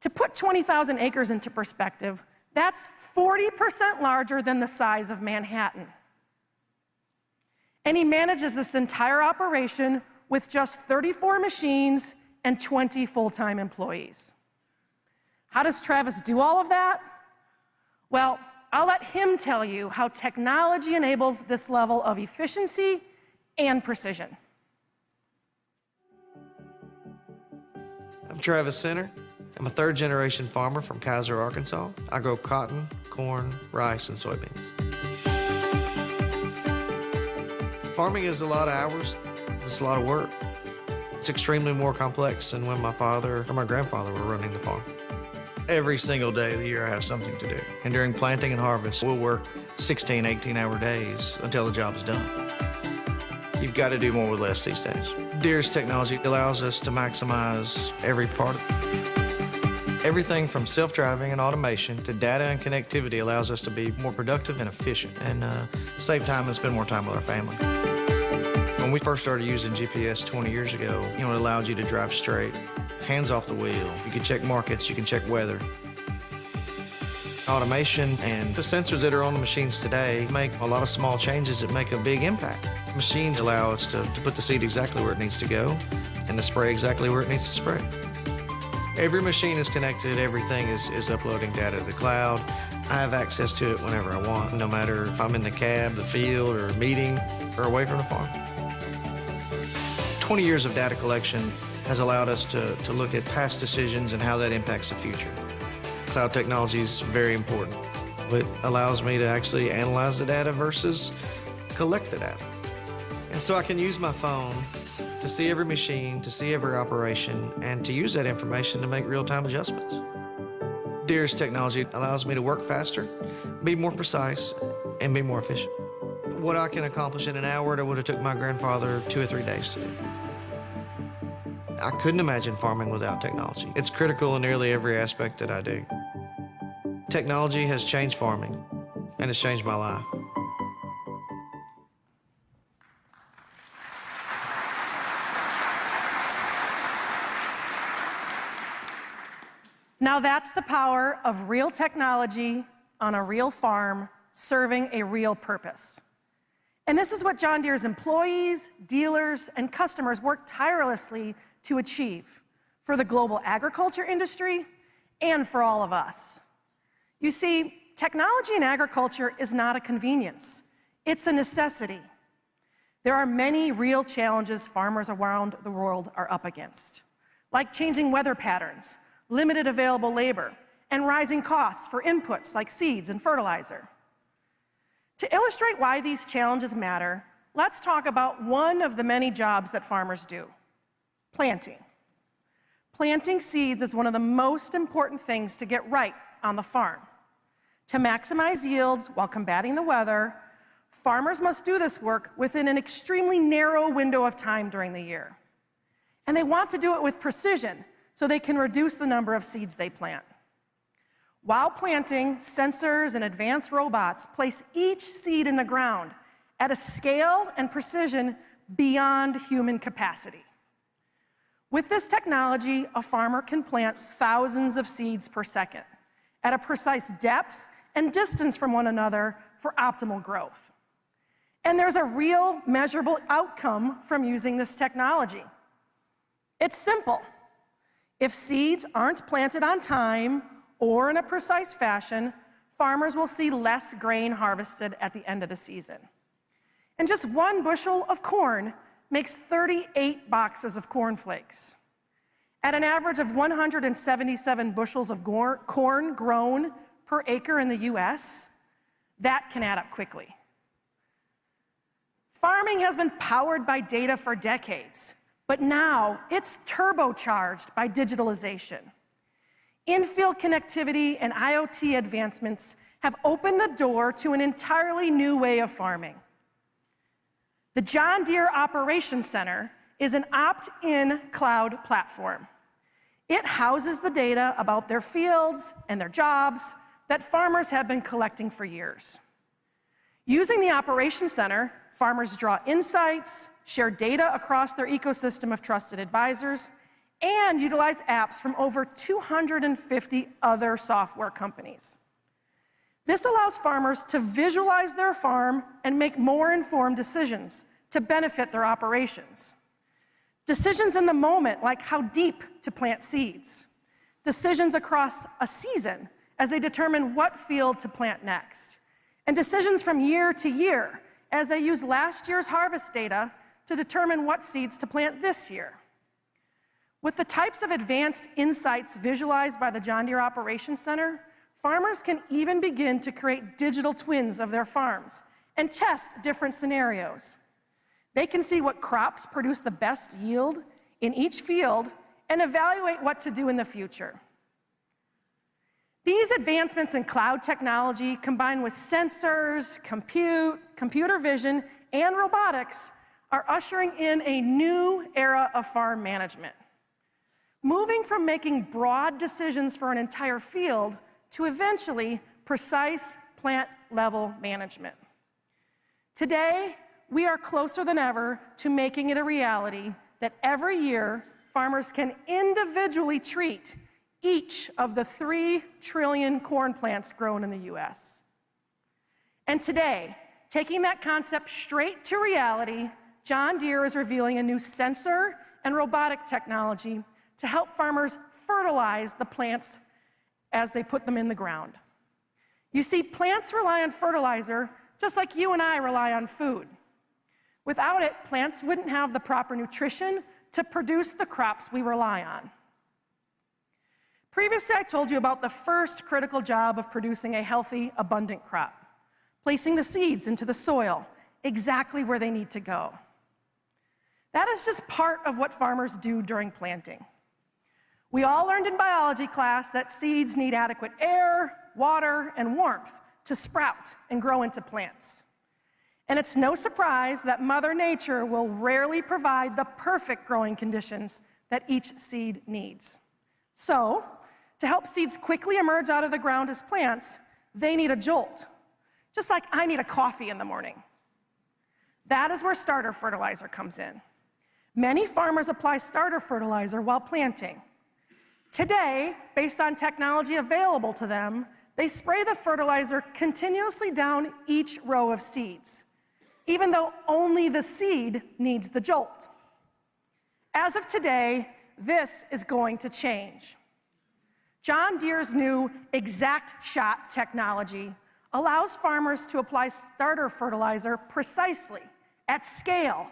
To put 20,000 acres into perspective, that's 40% larger than the size of Manhattan. And he manages this entire operation with just 34 machines and 20 full-time employees. How does Travis do all of that? Well, I'll let him tell you how technology enables this level of efficiency and precision. I'm Travis Center. I'm a third-generation farmer from Kaiser, Arkansas. I grow cotton, corn, rice, and soybeans. Farming is a lot of hours. It's a lot of work. It's extremely more complex than when my father or my grandfather were running the farm. Every single day of the year I have something to do. And during planting and harvest, we'll work 16, 18-hour days until the job is done. You've got to do more with less these days. Deere's technology allows us to maximize every part of it. Everything from self-driving and automation to data and connectivity allows us to be more productive and efficient and save time and spend more time with our family. When we first started using GPS 20 years ago, it allowed you to drive straight, hands off the wheel. You can check markets, you can check weather. Automation and the sensors that are on the machines today make a lot of small changes that make a big impact. Machines allow us to put the seed exactly where it needs to go and to spray exactly where it needs to spray. Every machine is connected, everything is uploading data to the cloud. I have access to it whenever I want, no matter if I'm in the cab, the field, or a meeting, or away from the farm. 20 years of data collection has allowed us to look at past decisions and how that impacts the future. Cloud technology is very important. It allows me to actually analyze the data versus collect the data. And so I can use my phone to see every machine, to see every operation, and to use that information to make real-time adjustments. Deere's technology allows me to work faster, be more precise, and be more efficient. What I can accomplish in an hour that would have took my grandfather 2 or 3 days to do. I couldn't imagine farming without technology. It's critical in nearly every aspect that I do. Technology has changed farming, and it's changed my life. Now that's the power of real technology on a real farm serving a real purpose. And this is what John Deere's employees, dealers, and customers work tirelessly to achieve for the global agriculture industry and for all of us. You see, technology in agriculture is not a convenience. It's a necessity. There are many real challenges farmers around the world are up against, like changing weather patterns, limited available labor, and rising costs for inputs like seeds and fertilizer. To illustrate why these challenges matter, let's talk about one of the many jobs that farmers do: planting. Planting seeds is one of the most important things to get right on the farm. To maximize yields while combating the weather, farmers must do this work within an extremely narrow window of time during the year. And they want to do it with precision so they can reduce the number of seeds they plant. While planting, sensors and advanced robots place each seed in the ground at a scale and precision beyond human capacity. With this technology, a farmer can plant thousands of seeds per second at a precise depth and distance from one another for optimal growth. And there's a real measurable outcome from using this technology. It's simple. If seeds aren't planted on time or in a precise fashion, farmers will see less grain harvested at the end of the season. And just 1 bushel of corn makes 38 boxes of cornflakes. At an average of 177 bushels of corn grown per acre in the US, that can add up quickly. Farming has been powered by data for decades, but now it's turbocharged by digitalization. In-field connectivity and IoT advancements have opened the door to an entirely new way of farming. The John Deere Operations Center is an opt-in cloud platform. It houses the data about their fields and their jobs that farmers have been collecting for years. Using the Operations Center, farmers draw insights, share data across their ecosystem of trusted advisors, and utilize apps from over 250 other software companies. This allows farmers to visualize their farm and make more informed decisions to benefit their operations. Decisions in the moment, like how deep to plant seeds. Decisions across a season as they determine what field to plant next. And decisions from year to year as they use last year's harvest data to determine what seeds to plant this year. With the types of advanced insights visualized by the John Deere Operations Center, farmers can even begin to create digital twins of their farms and test different scenarios. They can see what crops produce the best yield in each field and evaluate what to do in the future. These advancements in cloud technology, combined with sensors, computer vision, and robotics, are ushering in a new era of farm management. Moving from making broad decisions for an entire field to eventually precise plant-level management. Today, we are closer than ever to making it a reality that every year, farmers can individually treat each of the 3 trillion corn plants grown in the US. And today, taking that concept straight to reality, John Deere is revealing a new sensor and robotic technology to help farmers fertilize the plants as they put them in the ground. You see, plants rely on fertilizer just like you and I rely on food. Without it, plants wouldn't have the proper nutrition to produce the crops we rely on. Previously, I told you about the first critical job of producing a healthy, abundant crop, placing the seeds into the soil, exactly where they need to go. That is just part of what farmers do during planting. We all learned in biology class that seeds need adequate air, water, and warmth to sprout and grow into plants. And it's no surprise that Mother Nature will rarely provide the perfect growing conditions that each seed needs. So, to help seeds quickly emerge out of the ground as plants, they need a jolt, just like I need a coffee in the morning. That is where starter fertilizer comes in. Many farmers apply starter fertilizer while planting. Today, based on technology available to them, they spray the fertilizer continuously down each row of seeds, even though only the seed needs the jolt. As of today, this is going to change. John Deere's new ExactShot technology allows farmers to apply starter fertilizer precisely, at scale,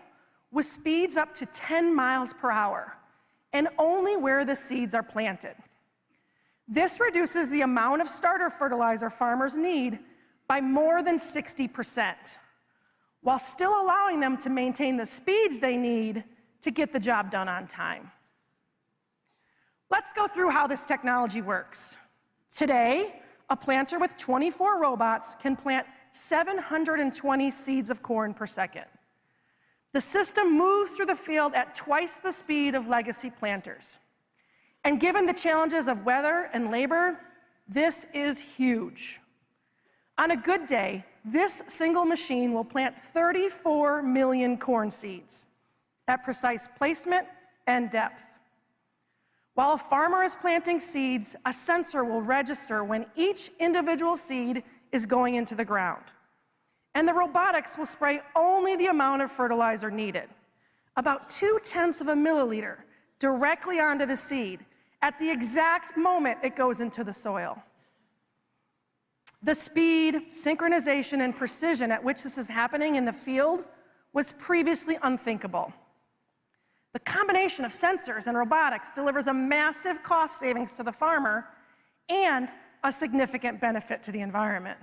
with speeds up to 10 miles per hour, and only where the seeds are planted. This reduces the amount of starter fertilizer farmers need by more than 60%, while still allowing them to maintain the speeds they need to get the job done on time. Let's go through how this technology works. Today, a planter with 24 robots can plant 720 seeds of corn per second. The system moves through the field at twice the speed of legacy planters. And given the challenges of weather and labor, this is huge. On a good day, this single machine will plant 34 million corn seeds at precise placement and depth. While a farmer is planting seeds, a sensor will register when each individual seed is going into the ground. And the robotics will spray only the amount of fertilizer needed, about 0.2 of a milliliter, directly onto the seed at the exact moment it goes into the soil. The speed, synchronization, and precision at which this is happening in the field was previously unthinkable. The combination of sensors and robotics delivers a massive cost savings to the farmer and a significant benefit to the environment.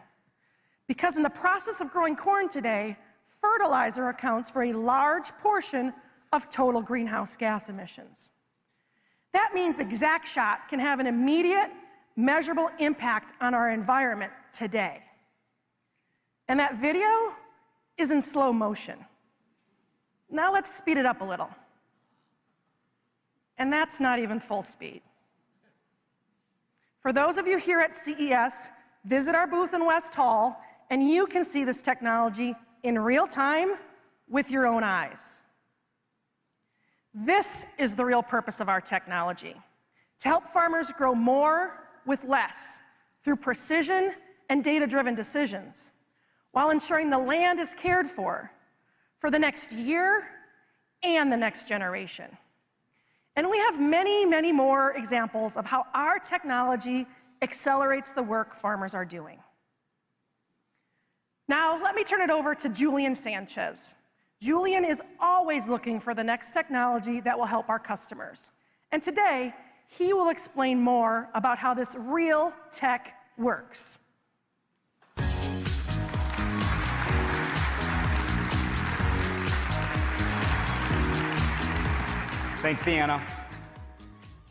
Because in the process of growing corn today, fertilizer accounts for a large portion of total greenhouse gas emissions. That means ExactShot can have an immediate, measurable impact on our environment today. And that video is in slow motion. Now let's speed it up a little. And that's not even full speed. For those of you here at CES, visit our booth in West Hall, and you can see this technology in real time with your own eyes. This is the real purpose of our technology, to help farmers grow more with less through precision and data-driven decisions, while ensuring the land is cared for the next year and the next generation. And we have many, many more examples of how our technology accelerates the work farmers are doing. Now, let me turn it over to Julian Sanchez. Julian is always looking for the next technology that will help our customers. And today, he will explain more about how this real tech works. Thanks, Deanna.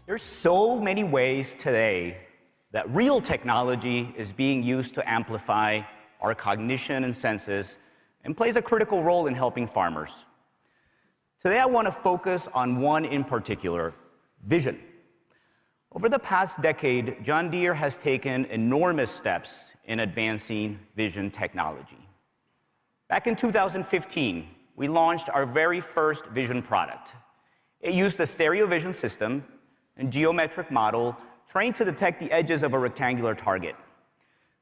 There's so many ways today that real technology is being used to amplify our cognition and senses and plays a critical role in helping farmers. Today, I want to focus on one in particular, vision. Over the past decade, John Deere has taken enormous steps in advancing vision technology. Back in 2015, we launched our very first vision product. It used a stereo vision system and geometric model trained to detect the edges of a rectangular target.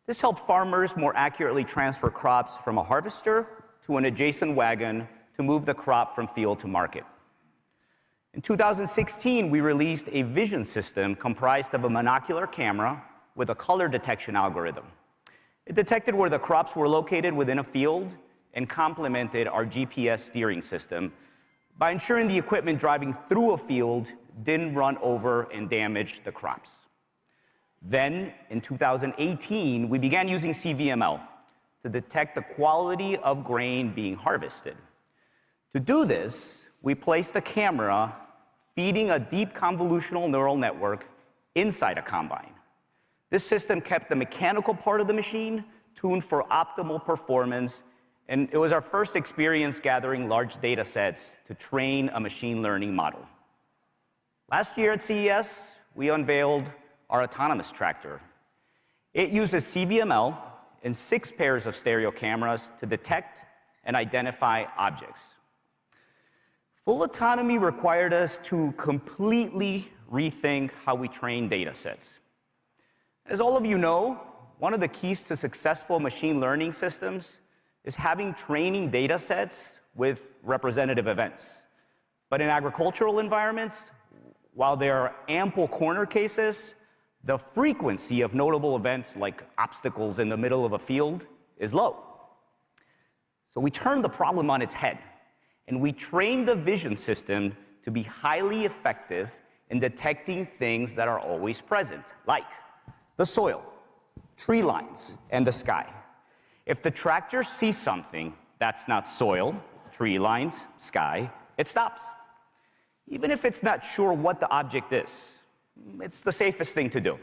This helped farmers more accurately transfer crops from a harvester to an adjacent wagon to move the crop from field to market. In 2016, we released a vision system comprised of a monocular camera with a color detection algorithm. It detected where the crops were located within a field and complemented our GPS steering system by ensuring the equipment driving through a field didn't run over and damage the crops. Then, in 2018, we began using CVML to detect the quality of grain being harvested. To do this, we placed a camera feeding a deep convolutional neural network inside a combine. This system kept the mechanical part of the machine tuned for optimal performance, and it was our first experience gathering large data sets to train a machine learning model. Last year at CES, we unveiled our autonomous tractor. It uses CVML and 6 pairs of stereo cameras to detect and identify objects. Full autonomy required us to completely rethink how we train data sets. As all of you know, one of the keys to successful machine learning systems is having training data sets with representative events. But in agricultural environments, while there are ample corner cases, the frequency of notable events like obstacles in the middle of a field is low. So we turned the problem on its head, and we trained the vision system to be highly effective in detecting things that are always present, like the soil, tree lines, and the sky. If the tractor sees something that's not soil, tree lines, sky, it stops. Even if it's not sure what the object is, it's the safest thing to do.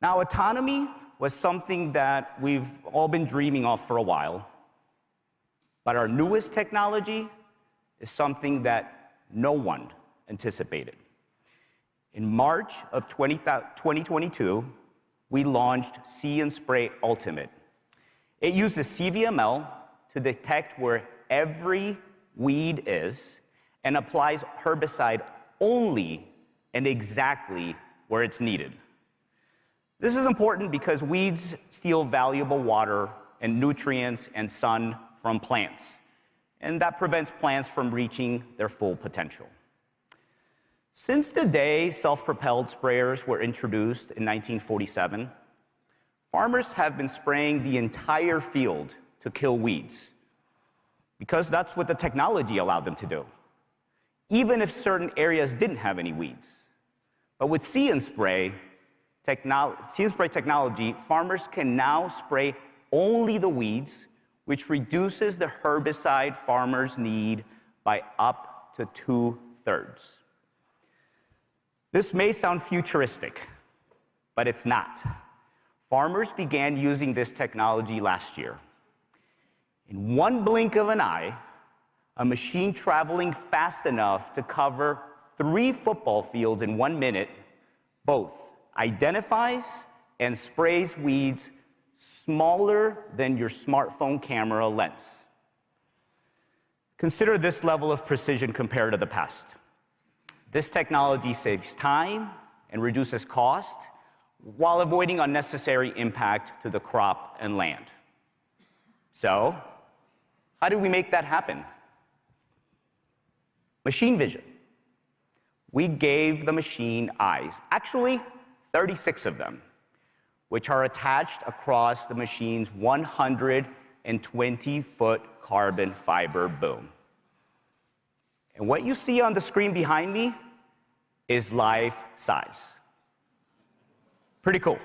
Now, autonomy was something that we've all been dreaming of for a while, but our newest technology is something that no one anticipated. In March of 2022, we launched See & Spray Ultimate. It uses CVML to detect where every weed is and applies herbicide only and exactly where it's needed. This is important because weeds steal valuable water and nutrients and sun from plants, and that prevents plants from reaching their full potential. Since the day self-propelled sprayers were introduced in 1947, farmers have been spraying the entire field to kill weeds because that's what the technology allowed them to do. even if certain areas didn't have any weeds. But with See & Spray technology, farmers can now spray only the weeds, which reduces the herbicide farmers need by up to 2/3. This may sound futuristic, but it's not. Farmers began using this technology last year. In one blink of an eye, a machine traveling fast enough to cover 3 football fields in 1 minute both identifies and sprays weeds smaller than your smartphone camera lens. Consider this level of precision compared to the past. This technology saves time and reduces cost while avoiding unnecessary impact to the crop and land. So, how did we make that happen? Machine vision. We gave the machine eyes, actually 36 of them, which are attached across the machine's 120-foot carbon fiber boom. And what you see on the screen behind me is life size. Pretty cool.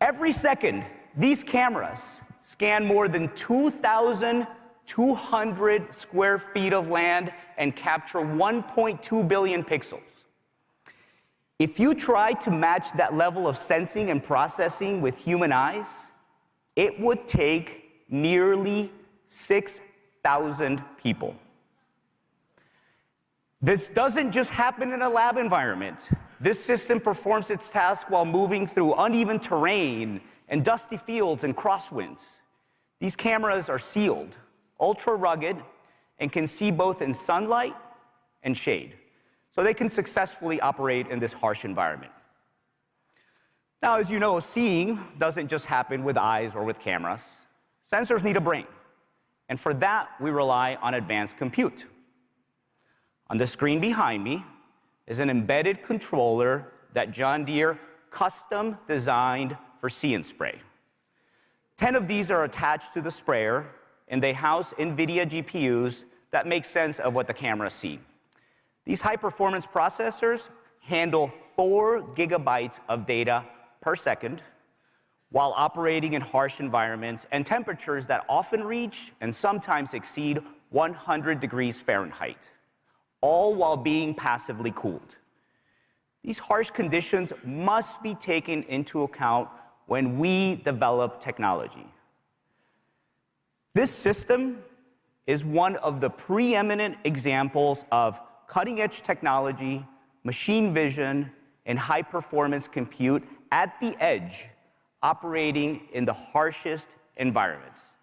Every second, these cameras scan more than 2,200 square feet of land and capture 1.2 billion pixels. If you try to match that level of sensing and processing with human eyes, it would take nearly 6,000 people. This doesn't just happen in a lab environment. This system performs its task while moving through uneven terrain and dusty fields and crosswinds. These cameras are sealed, ultra rugged, and can see both in sunlight and shade, so they can successfully operate in this harsh environment. Now, as you know, seeing doesn't just happen with eyes or with cameras. Sensors need a brain, and for that, we rely on advanced compute. On the screen behind me is an embedded controller that John Deere custom designed for See & Spray. 10 of these are attached to the sprayer, and they house NVIDIA GPUs that make sense of what the cameras see. These high-performance processors handle 4 gigabytes of data per second while operating in harsh environments and temperatures that often reach and sometimes exceed 100 degrees Fahrenheit, all while being passively cooled. These harsh conditions must be taken into account when we develop technology. This system is one of the preeminent examples of cutting-edge technology, machine vision, and high-performance compute at the edge, operating in the harshest environments.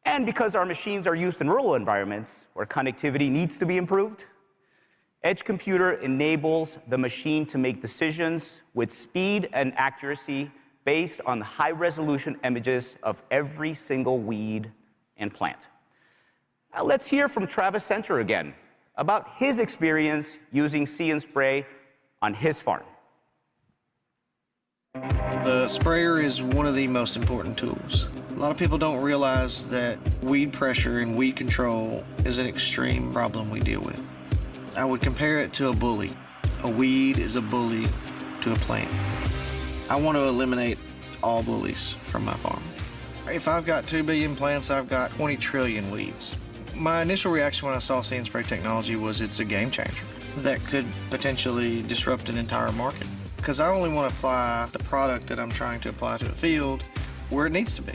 And because our machines are used in rural environments where connectivity needs to be improved, edge computer enables the machine to make decisions with speed and accuracy based on high-resolution images of every single weed and plant. Now let's hear from Travis Center again about his experience using See & Spray on his farm. The sprayer is one of the most important tools. A lot of people don't realize that weed pressure and weed control is an extreme problem we deal with. I would compare it to a bully. A weed is a bully to a plant. I want to eliminate all bullies from my farm. If I've got 2 billion plants, I've got 20 trillion weeds. My initial reaction when I saw See & Spray technology was it's a game changer that could potentially disrupt an entire market. Because I only want to apply the product that I'm trying to apply to a field where it needs to be.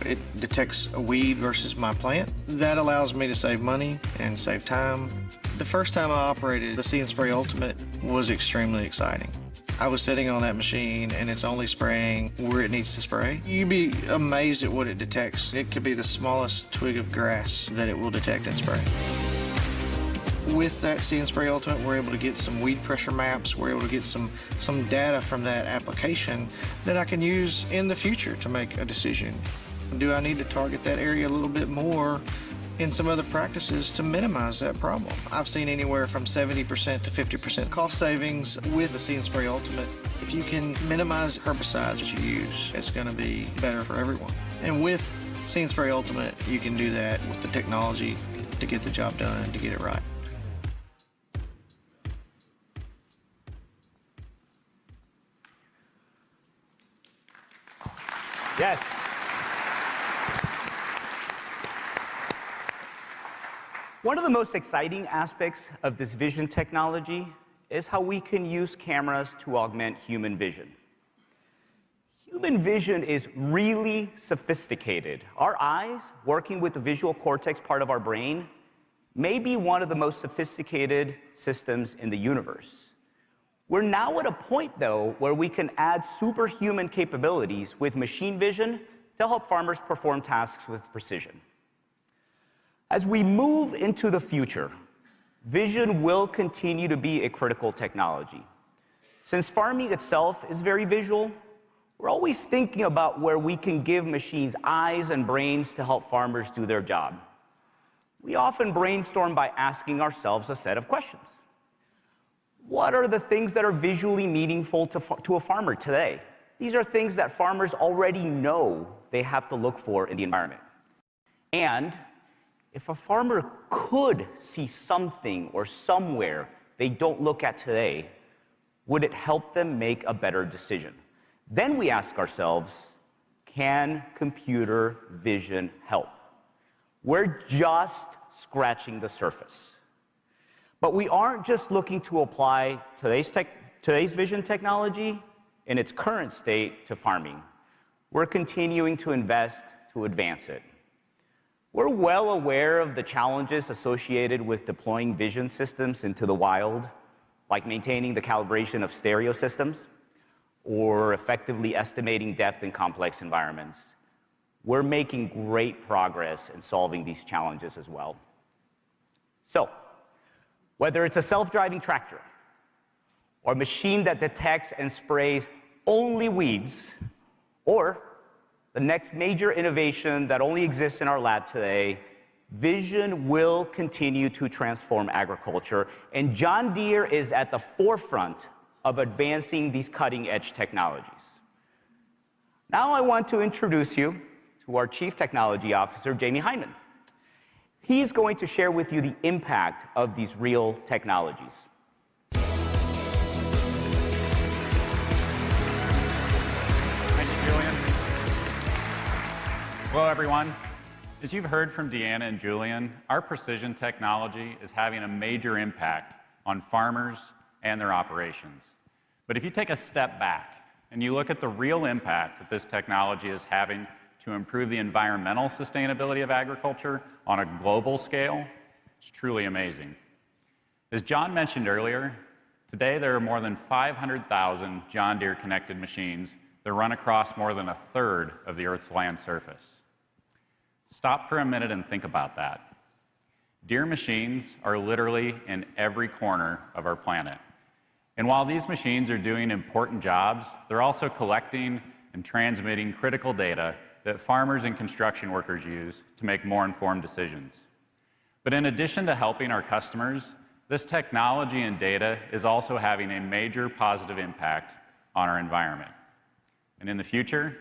It detects a weed versus my plant. That allows me to save money and save time. The first time I operated the See & Spray Ultimate was extremely exciting. I was sitting on that machine and it's only spraying where it needs to spray. You'd be amazed at what it detects. It could be the smallest twig of grass that it will detect and spray. With that See & Spray Ultimate, we're able to get some weed pressure maps. We're able to get some data from that application that I can use in the future to make a decision. Do I need to target that area a little bit more in some other practices to minimize that problem? I've seen anywhere from 70% to 50% cost savings with the See & Spray Ultimate. If you can minimize herbicides that you use, it's going to be better for everyone. And with See & Spray Ultimate, you can do that with the technology to get the job done and to get it right. Yes. One of the most exciting aspects of this vision technology is how we can use cameras to augment human vision. Human vision is really sophisticated. Our eyes, working with the visual cortex part of our brain, may be one of the most sophisticated systems in the universe. We're now at a point, though, where we can add superhuman capabilities with machine vision to help farmers perform tasks with precision. As we move into the future, vision will continue to be a critical technology. Since farming itself is very visual, we're always thinking about where we can give machines eyes and brains to help farmers do their job. We often brainstorm by asking ourselves a set of questions. What are the things that are visually meaningful to a farmer today? These are things that farmers already know they have to look for in the environment. And if a farmer could see something or somewhere they don't look at today, would it help them make a better decision? Then we ask ourselves, can computer vision help? We're just scratching the surface. But we aren't just looking to apply today's vision technology in its current state to farming. We're continuing to invest to advance it. We're well aware of the challenges associated with deploying vision systems into the wild, like maintaining the calibration of stereo systems or effectively estimating depth in complex environments. We're making great progress in solving these challenges as well. So, whether it's a self-driving tractor or a machine that detects and sprays only weeds, or the next major innovation that only exists in our lab today, vision will continue to transform agriculture, and John Deere is at the forefront of advancing these cutting-edge technologies. Now I want to introduce you to our Chief Technology Officer, Jamie Hyndman. He's going to share with you the impact of these real technologies. Thank you, Julian. Hello, everyone. As you've heard from Deanna and Julian, our precision technology is having a major impact on farmers and their operations. But if you take a step back and you look at the real impact that this technology is having to improve the environmental sustainability of agriculture on a global scale, it's truly amazing. As John mentioned earlier, today there are more than 500,000 John Deere connected machines that run across more than a third of the Earth's land surface. Stop for a minute and think about that. Deere machines are literally in every corner of our planet. And while these machines are doing important jobs, they're also collecting and transmitting critical data that farmers and construction workers use to make more informed decisions. But in addition to helping our customers, this technology and data is also having a major positive impact on our environment. And in the future,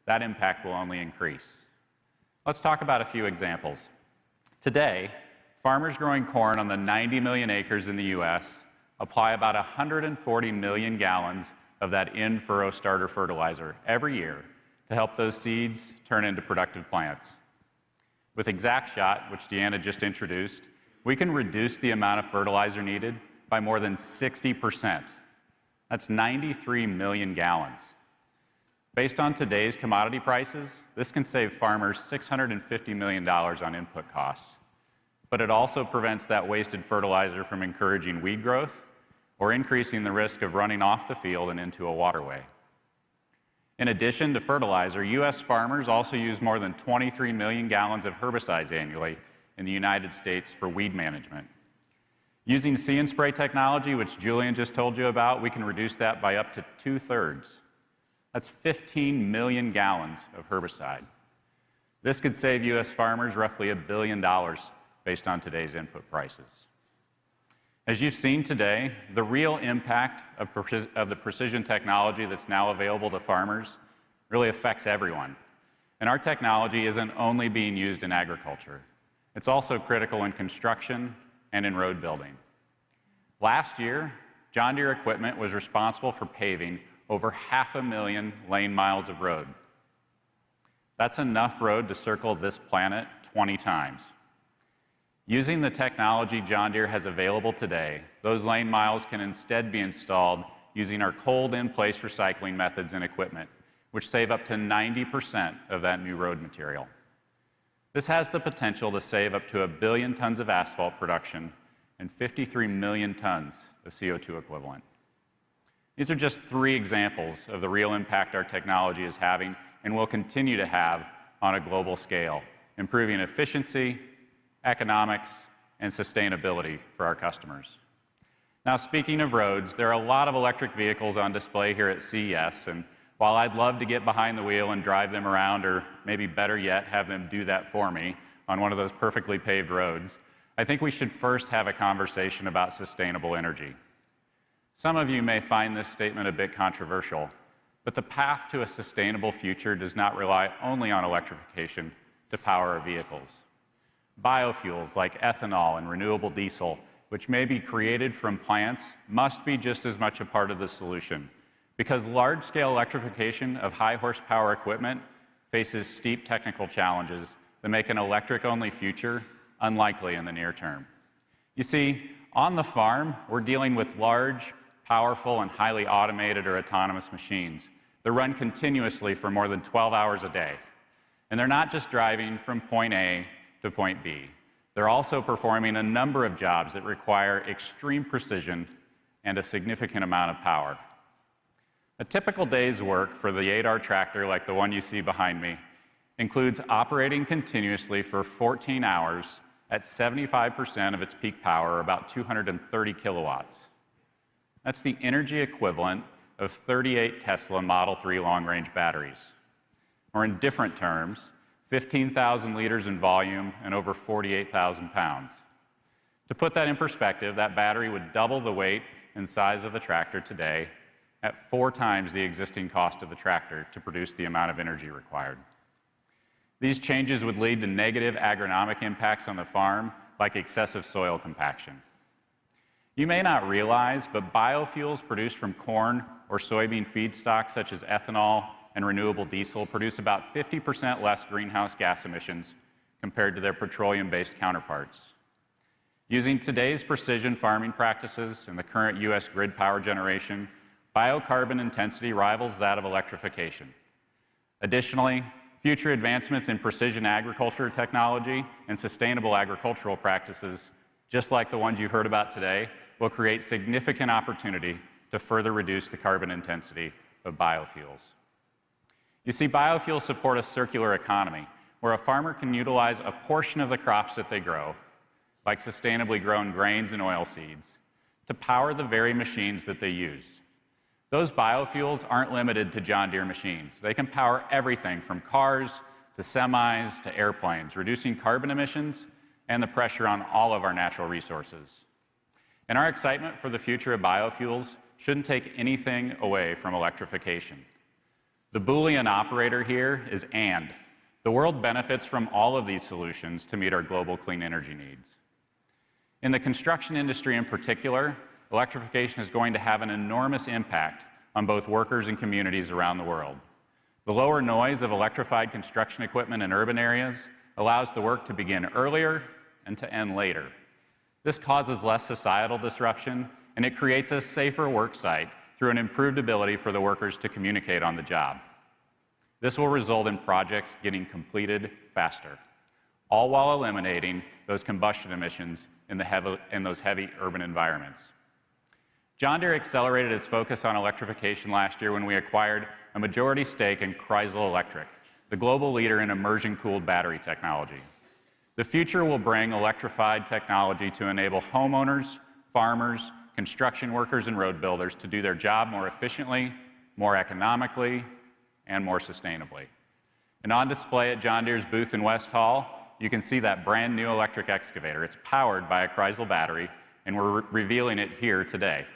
that impact will only increase. Let's talk about a few examples. Today, farmers growing corn on the 90 million acres in the US apply about 140 million gallons of that in-furrow starter fertilizer every year to help those seeds turn into productive plants. With ExactShot, which Deanna just introduced, we can reduce the amount of fertilizer needed by more than 60%. That's 93 million gallons. Based on today's commodity prices, this can save farmers $650 million on input costs. But it also prevents that wasted fertilizer from encouraging weed growth or increasing the risk of running off the field and into a waterway. In addition to fertilizer, U.S. farmers also use more than 23 million gallons of herbicides annually in the United States for weed management. Using See and Spray technology, which Julian just told you about, we can reduce that by up to 2/3. That's 15 million gallons of herbicide. This could save U.S. farmers roughly $1 billion based on today's input prices. As you've seen today, the real impact of the precision technology that's now available to farmers really affects everyone. And our technology isn't only being used in agriculture. It's also critical in construction and in road building. Last year, John Deere equipment was responsible for paving over 500,000 lane miles of road. That's enough road to circle this planet 20 times. Using the technology John Deere has available today, those lane miles can instead be installed using our cold in-place recycling methods and equipment, which save up to 90% of that new road material. This has the potential to save up to 1 billion tons of asphalt production and 53 million tons of CO2 equivalent. These are just 3 examples of the real impact our technology is having and will continue to have on a global scale, improving efficiency, economics, and sustainability for our customers. Now, speaking of roads, there are a lot of electric vehicles on display here at CES, and while I'd love to get behind the wheel and drive them around, or maybe better yet, have them do that for me on one of those perfectly paved roads, I think we should first have a conversation about sustainable energy. Some of you may find this statement a bit controversial, but the path to a sustainable future does not rely only on electrification to power our vehicles. Biofuels like ethanol and renewable diesel, which may be created from plants, must be just as much a part of the solution, because large-scale electrification of high-horsepower equipment faces steep technical challenges that make an electric-only future unlikely in the near term. You see, on the farm, we're dealing with large, powerful, and highly automated or autonomous machines that run continuously for more than 12 hours a day. And they're not just driving from point A to point B. They're also performing a number of jobs that require extreme precision and a significant amount of power. A typical day's work for the 8R tractor, like the one you see behind me, includes operating continuously for 14 hours at 75% of its peak power, or about 230 kilowatts. That's the energy equivalent of 38 Tesla Model 3 long-range batteries. Or in different terms, 15,000 liters in volume and over 48,000 pounds. To put that in perspective, that battery would double the weight and size of the tractor today at 4 times the existing cost of the tractor to produce the amount of energy required. These changes would lead to negative agronomic impacts on the farm, like excessive soil compaction. You may not realize, but biofuels produced from corn or soybean feedstocks such as ethanol and renewable diesel produce about 50% less greenhouse gas emissions compared to their petroleum-based counterparts. Using today's precision farming practices and the current U.S. grid power generation, biocarbon intensity rivals that of electrification. Additionally, future advancements in precision agriculture technology and sustainable agricultural practices, just like the ones you've heard about today, will create significant opportunity to further reduce the carbon intensity of biofuels. You see, biofuels support a circular economy where a farmer can utilize a portion of the crops that they grow, like sustainably grown grains and oilseeds, to power the very machines that they use. Those biofuels aren't limited to John Deere machines. They can power everything from cars to semis to airplanes, reducing carbon emissions and the pressure on all of our natural resources. And our excitement for the future of biofuels shouldn't take anything away from electrification. The Boolean operator here is and. The world benefits from all of these solutions to meet our global clean energy needs. In the construction industry in particular, electrification is going to have an enormous impact on both workers and communities around the world. The lower noise of electrified construction equipment in urban areas allows the work to begin earlier and to end later. This causes less societal disruption, and it creates a safer work site through an improved ability for the workers to communicate on the job. This will result in projects getting completed faster, all while eliminating those combustion emissions in those heavy urban environments. John Deere accelerated its focus on electrification last year when we acquired a majority stake in Kreisel Electric, the global leader in immersion-cooled battery technology. The future will bring electrified technology to enable homeowners, farmers, construction workers, and road builders to do their job more efficiently, more economically, and more sustainably. And on display at John Deere's booth in West Hall, you can see that brand new electric excavator. It's powered by a Kreisel battery, and we're revealing it here today.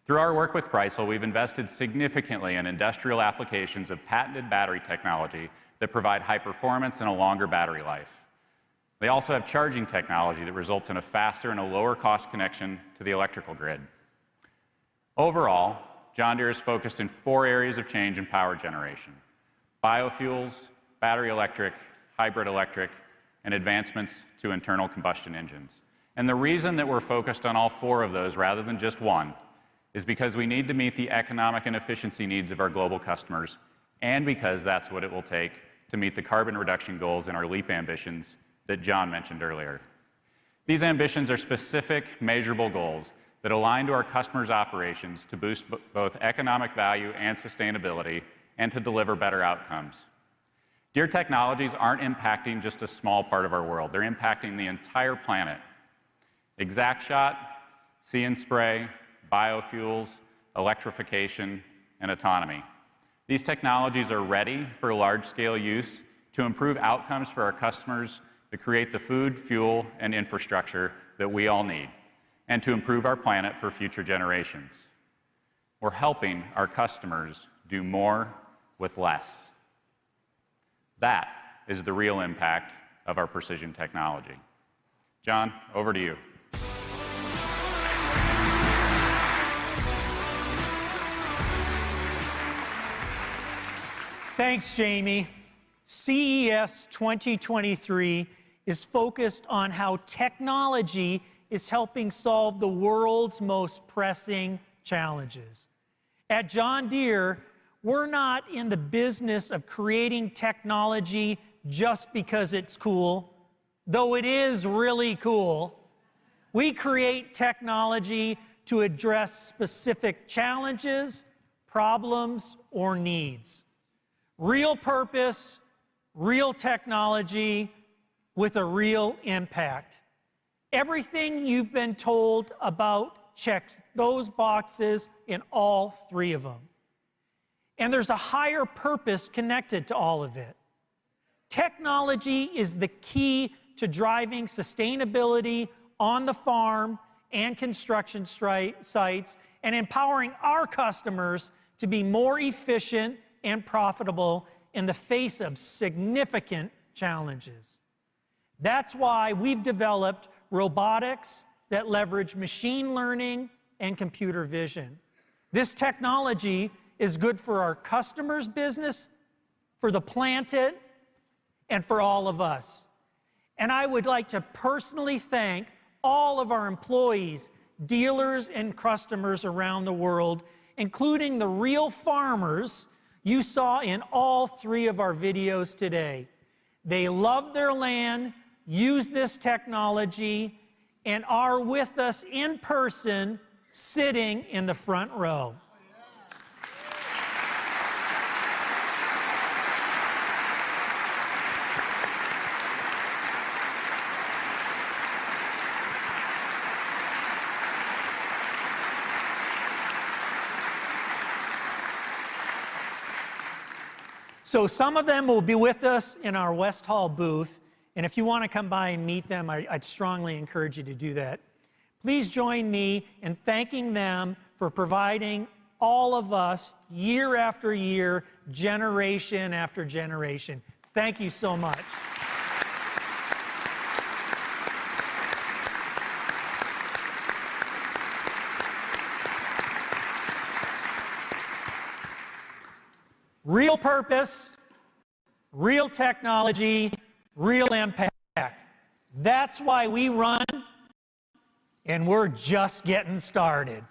Through our work with Kreisel, we've invested significantly in industrial applications of patented battery technology that provide high performance and a longer battery life. They also have charging technology that results in a faster and a lower cost connection to the electrical grid. Overall, John Deere is focused in 4 areas of change in power generation: biofuels, battery electric, hybrid electric, and advancements to internal combustion engines. And the reason that we're focused on all 4 of those rather than just one is because we need to meet the economic and efficiency needs of our global customers, and because that's what it will take to meet the carbon reduction goals in our LEAP ambitions that John mentioned earlier. These ambitions are specific, measurable goals that align to our customers' operations to boost both economic value and sustainability and to deliver better outcomes. Deere technologies aren't impacting just a small part of our world. They're impacting the entire planet. ExactShot, See & Spray, biofuels, electrification, and autonomy. These technologies are ready for large-scale use to improve outcomes for our customers, to create the food, fuel, and infrastructure that we all need, and to improve our planet for future generations. We're helping our customers do more with less. That is the real impact of our precision technology. John, over to you. Thanks, Jamie. CES 2023 is focused on how technology is helping solve the world's most pressing challenges. At John Deere, we're not in the business of creating technology just because it's cool, though it is really cool. We create technology to address specific challenges, problems, or needs. Real purpose, real technology with a real impact. Everything you've been told about checks those boxes in all 3 of them. And there's a higher purpose connected to all of it. Technology is the key to driving sustainability on the farm and construction sites and empowering our customers to be more efficient and profitable in the face of significant challenges. That's why we've developed robotics that leverage machine learning and computer vision. This technology is good for our customers' business, for the planet, and for all of us. And I would like to personally thank all of our employees, dealers, and customers around the world, including the real farmers you saw in all 3 of our videos today. They love their land, use this technology, and are with us in person, sitting in the front row. So some of them will be with us in our West Hall booth, and if you want to come by and meet them, I'd strongly encourage you to do that. Please join me in thanking them for providing all of us, year after year, generation after generation. Thank you so much. Real purpose, real technology, real impact. That's why we run, and we're just getting started.